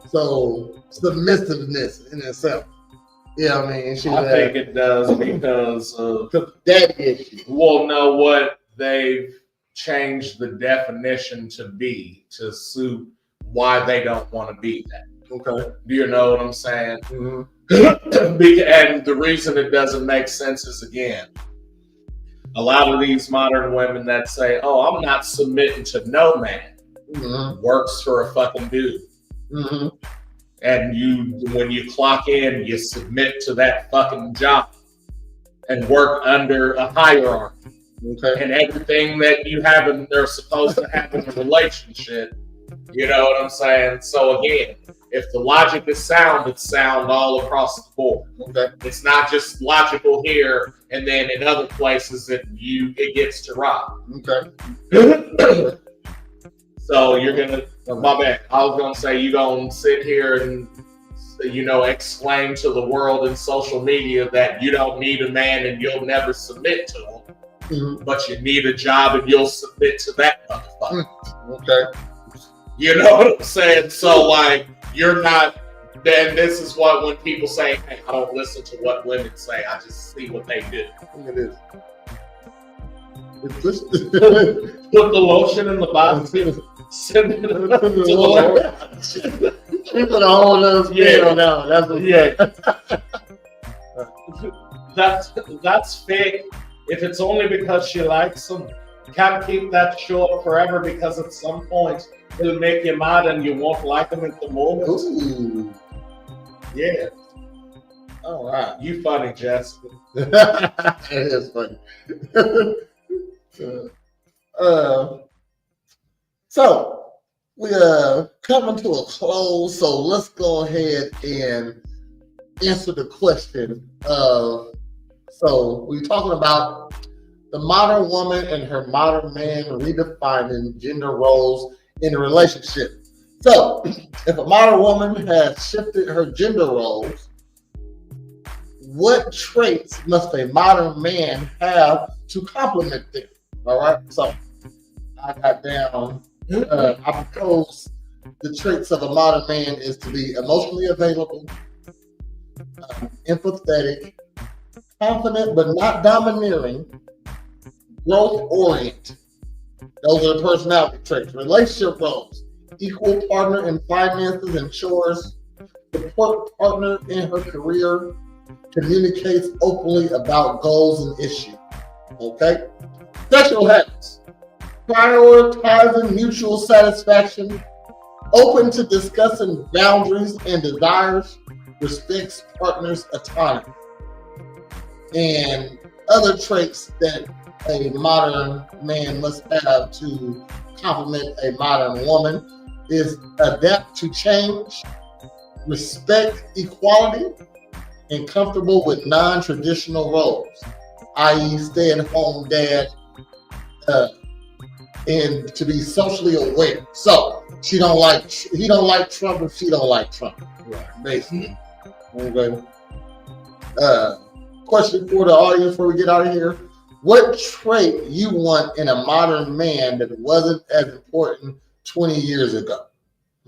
So submissiveness in itself. Yeah, I mean, I think it does because of that issue. We'll know what they've changed the definition to be to suit why they don't want to be that. Okay. Do you know what I'm saying? And the reason it doesn't make sense is, again, a lot of these modern women that say, "Oh, I'm not submitting to no man," works for a fucking dude. And when you clock in, you submit to that fucking job and work under a hierarchy. And everything that you have they're supposed to have in a relationship. You know what I'm saying? So again, if the logic is sound, it's sound all across the board. It's not just logical here and then in other places that it gets to rock. So you're gonna, my bad. I was gonna say you're gonna sit here and, you know, exclaim to the world in social media that you don't need a man and you'll never submit to him, but you need a job and you'll submit to that motherfucker. You know what I'm saying? So like, you're not. Then this is what when people say, "Hey, I don't listen to what women say. I just see what they do." Look at this. Put the lotion in the box. Send it to the Lord. She put a whole other spin on that one. That's fake. If it's only because she likes him, can't keep that short forever because at some point it'll make you mad and you won't like him at the moment. Ooh. Yeah. All right. You funny, Jessica. It is funny. So we are coming to a close. So let's go ahead and answer the question of. So we're talking about the modern woman and her modern man redefining gender roles in a relationship. So, if a modern woman has shifted her gender roles, what traits must a modern man have to complement them? All right. So, I got down. I propose the traits of a modern man is to be emotionally available, empathetic, confident but not domineering, growth oriented. Those are the personality traits. Relationship roles: equal partner in finances and chores, support partner in her career, communicates openly about goals and issues. Okay? Sexual habits: prioritizing mutual satisfaction, open to discussing boundaries and desires, respects partner's autonomy. And other traits that a modern man must have to complement a modern woman is adapt to change, respect equality, and comfortable with non-traditional roles, i.e. stay-at-home dad, and to be socially aware. So he don't like Trump, and she don't like Trump. Right, basically. Okay. Question for the audience before we get out of here. What trait you want in a modern man that wasn't as important 20 years ago?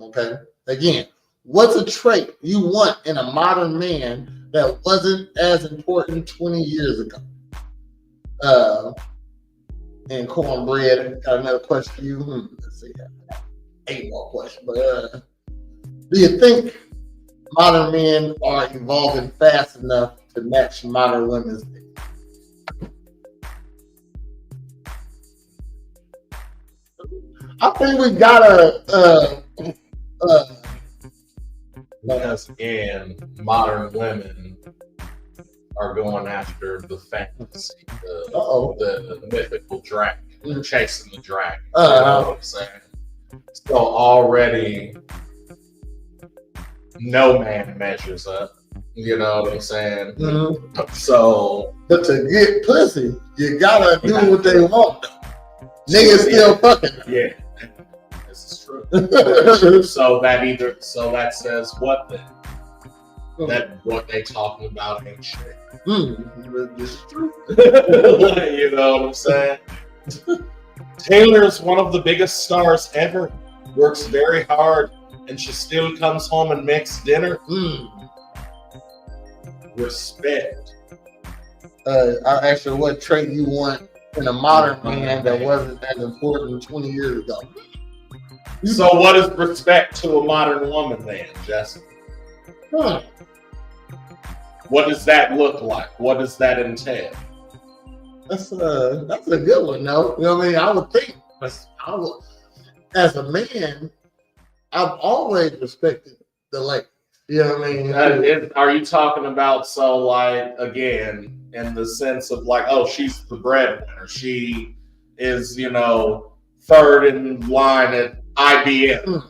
Okay. Again, what's a trait you want in a modern man that wasn't as important 20 years ago? And Cornbread, got another question for you. Let's see. 8 more questions. But do you think modern men are evolving fast enough to match modern women's needs? I think we gotta because again, modern women are going after the fantasy, the mythical dragon. They're chasing the dragon. You know what I'm saying? So already, no man measures up. You know what I'm saying? Mm-hmm. So, but to get pussy, you gotta do what they want. Niggas still fucking. Yeah, this is true. So that says what then? That what they talking about ain't shit. This is true. You know what I'm saying? Taylor is one of the biggest stars ever. Works very hard, and she still comes home and makes dinner. Respect. I asked you what trait you want in a modern man that wasn't as important 20 years ago. So what is respect to a modern woman then, Jesse? What does that look like? What does that entail? That's a good one, though. You know what I mean? I would think, as a man, I've always respected the lady. You know what I mean? Are you talking about, so like, again, in the sense of like, oh, she's the breadwinner. She is, third in line at IBM.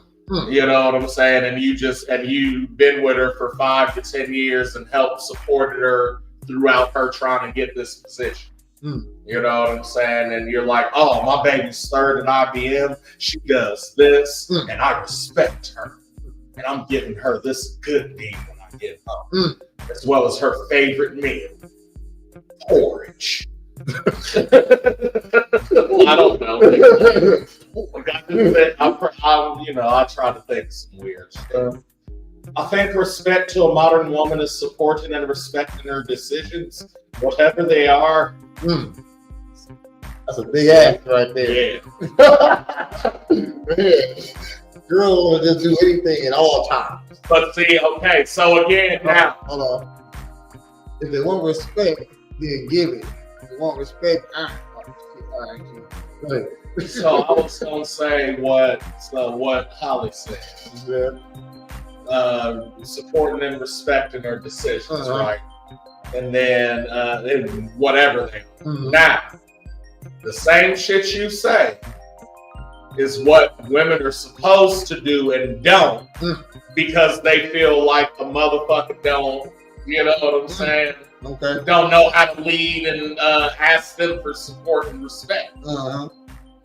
You know what I'm saying? And you've been with her for 5 to 10 years and helped supported her throughout her trying to get this position. You know what I'm saying? And you're like, oh, my baby's third at IBM. She does this, and I respect her. And I'm giving her this good deed when I get home, as well as her favorite meal, porridge. I don't know. I try to think of some weird stuff. I think respect to a modern woman is supporting and respecting her decisions, whatever they are. That's a big act right there. Yeah. Girl will just do anything at all times. But see, okay, so again, now. Hold on. If they want respect, then give it. If they want respect, all right. So I was gonna say what Holly said. Supporting and respecting her decisions, right? And then whatever they are. Now, the same shit you say is what women are supposed to do and don't, because they feel like a motherfucker don't, you know what I'm saying? Okay. Don't know how to lead and ask them for support and respect. Do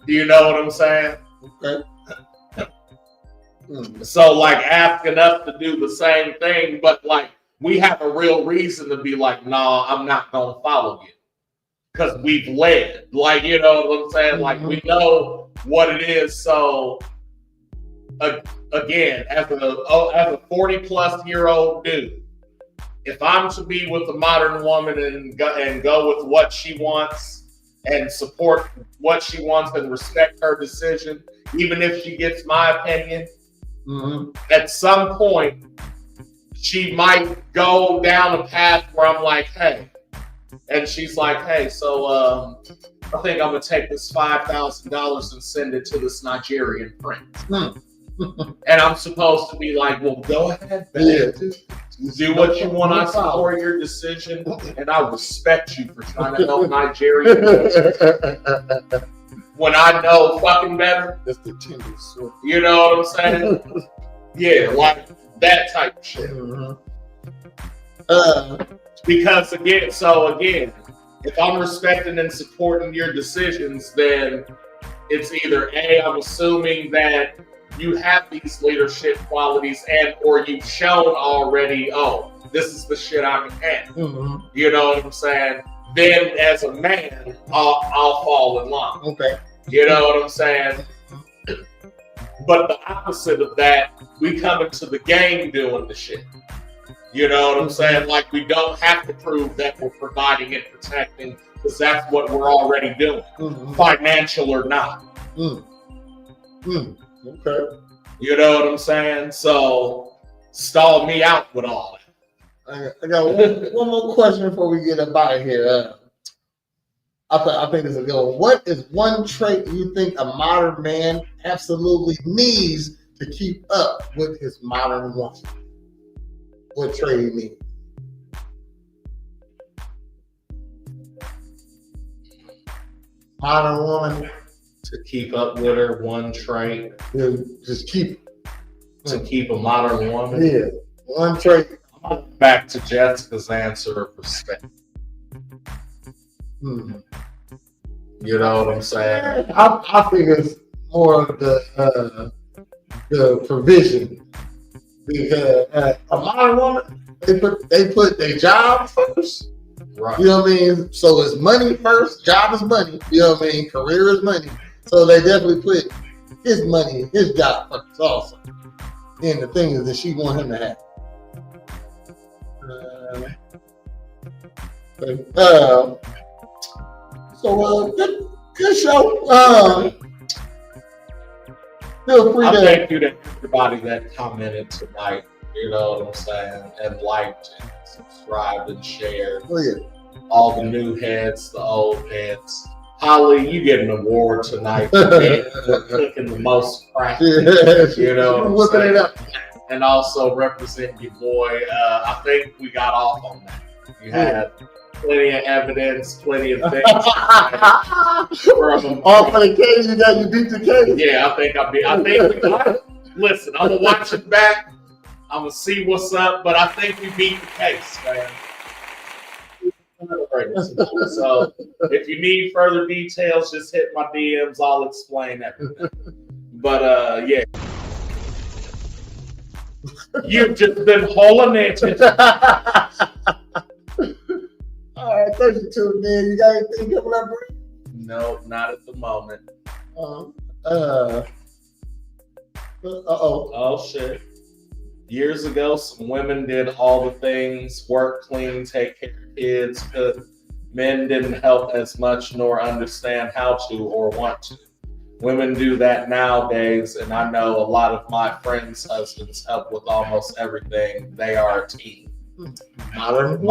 you know what I'm saying? Okay. So like asking us to do the same thing, but like we have a real reason to be like, nah, I'm not gonna follow you. Because we've led. Like, you know what I'm saying? Like we know what it is. So again, as a 40-plus-year-old dude, if I'm to be with a modern woman and go with what she wants and support what she wants and respect her decision, even if she gets my opinion, at some point she might go down a path where I'm like, hey, and she's like, hey, so I think I'm gonna take this $5,000 and send it to this Nigerian prince. And I'm supposed to be like, well, go ahead, babe. Do what you want. I support your decision, and I respect you for trying to help Nigeria. When I know fucking better. That's the tender sort. You know what I'm saying? Yeah, like that type of shit. Because again, if I'm respecting and supporting your decisions, then it's either A, I'm assuming that you have these leadership qualities and or you've shown already, oh, this is the shit I can handle. You know what I'm saying? Then as a man, I'll fall in line. Okay. You know what I'm saying? But the opposite of that, we come into the game doing the shit. You know what I'm saying? Like we don't have to prove that we're providing and protecting because that's what we're already doing, financial or not. Okay. You know what I'm saying? So stall me out with all that. I got one more question before we get up out of here. I think this is a good one. What is one trait you think a modern man absolutely needs to keep up with his modern woman? What trait he needs? Modern woman. to keep up with her, one trait. Yeah, just keep To keep a modern woman. Yeah, one trait. Back to Jessica's answer of respect. Mm-hmm. You know what I'm saying? I think it's more of the provision, because a modern woman, they put their job first. Right. You know what I mean? So it's money first. Job is money. You know what I mean? Career is money. So they definitely put his money, his job first also. And the thing is that she want him to have. Good show. Feel free to. Thank you to everybody that commented tonight. You know what I'm saying? And liked and subscribed and shared. Oh, yeah. All the new heads, the old heads. Holly, you get an award tonight for cooking the most crack. You know what I'm saying? And also represent your boy. I think we got off on that. You had plenty of evidence, plenty of things. All for the case, you beat the case. Yeah, I think we got. Listen, I'm gonna watch it back. I'm gonna see what's up, but I think we beat the case, man. So if you need further details, just hit my DMs. I'll explain everything. But yeah, you've just been holding it. All right, thank you, too, man. You got anything coming up, bro? No, not at the moment. Oh shit. Years ago, some women did all the things, work, clean, take care of kids, cook. Men didn't help as much nor understand how to or want to. Women do that nowadays, and I know a lot of my friends' husbands help with almost everything. They are a team. Modern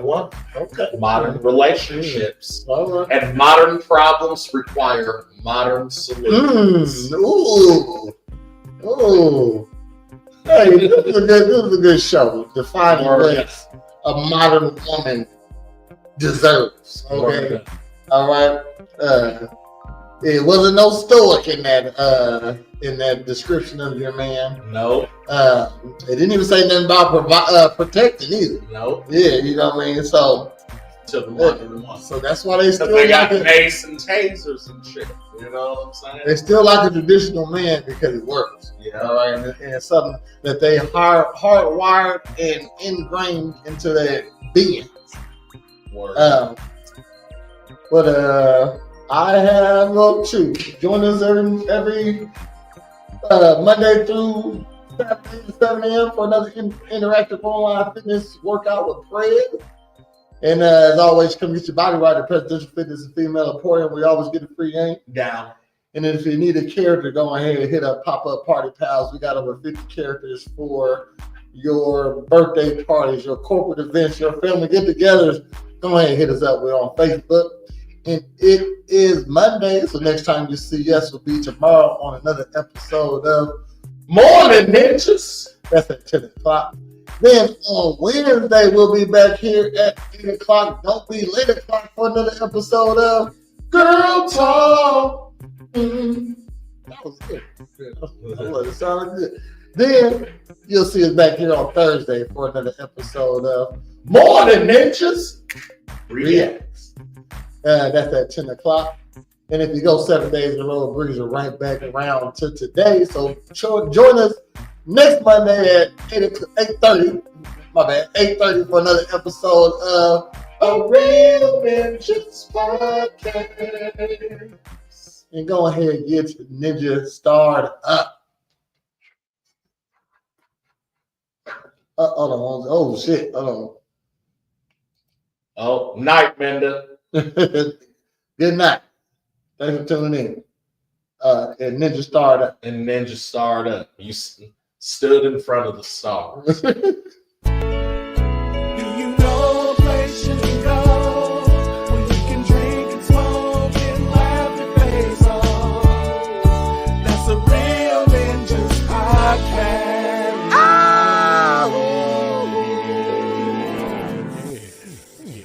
one. Okay. Modern relationships. Right. And modern problems require modern solutions. Ooh. Hey, this is a good show. Defining what a modern woman deserves. Okay. All right. It wasn't no stoic in that description of your man. No. It didn't even say nothing about protecting either. No. Yeah, you know what I mean? So to the 1-on-1. So that's why they still They got like it. mace and tasers and shit. You know what I'm saying? They still like a traditional man because it works. Yeah. All right, and it's something that they hardwired and ingrained into their being. Word. But I have too. Join us every Monday through Saturday at 7 a.m. for another interactive online fitness workout with Fred. And as always, come get your body right at Presidential Fitness and Female Emporium. We always get a free game. Down. And then if you need a character, go ahead and hit up Pop-Up Party Pals. We got over 50 characters for your birthday parties, your corporate events, your family get-togethers. Go ahead and hit us up. We're on Facebook. And it is Monday, so next time you see us will be tomorrow on another episode of Morning Ninjas. That's at 10 o'clock. Then on Wednesday, we'll be back here at 8 o'clock. Don't be late o'clock for another episode of Girl Talk. That was good. It sounded good. Then you'll see us back here on Thursday for another episode of Morning Ninjas. Reacts. That's at 10 o'clock. And if you go 7 days in a row, it brings you right back around to today. So join us next Monday at 8:30. My bad, 8:30 for another episode of A Real Ninjas Podcast. And go ahead and get your ninja started up. Hold on. Oh, shit. Hold Oh, night, Mender. on. Good night. Thanks for tuning in. And Ninja Startup. And Ninja Startup. You stood in front of the stars. Do you know a place you can go where you can drink and smoke and laugh your face off? That's a Real Ninjas Podcast.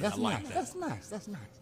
That's nice. That's nice.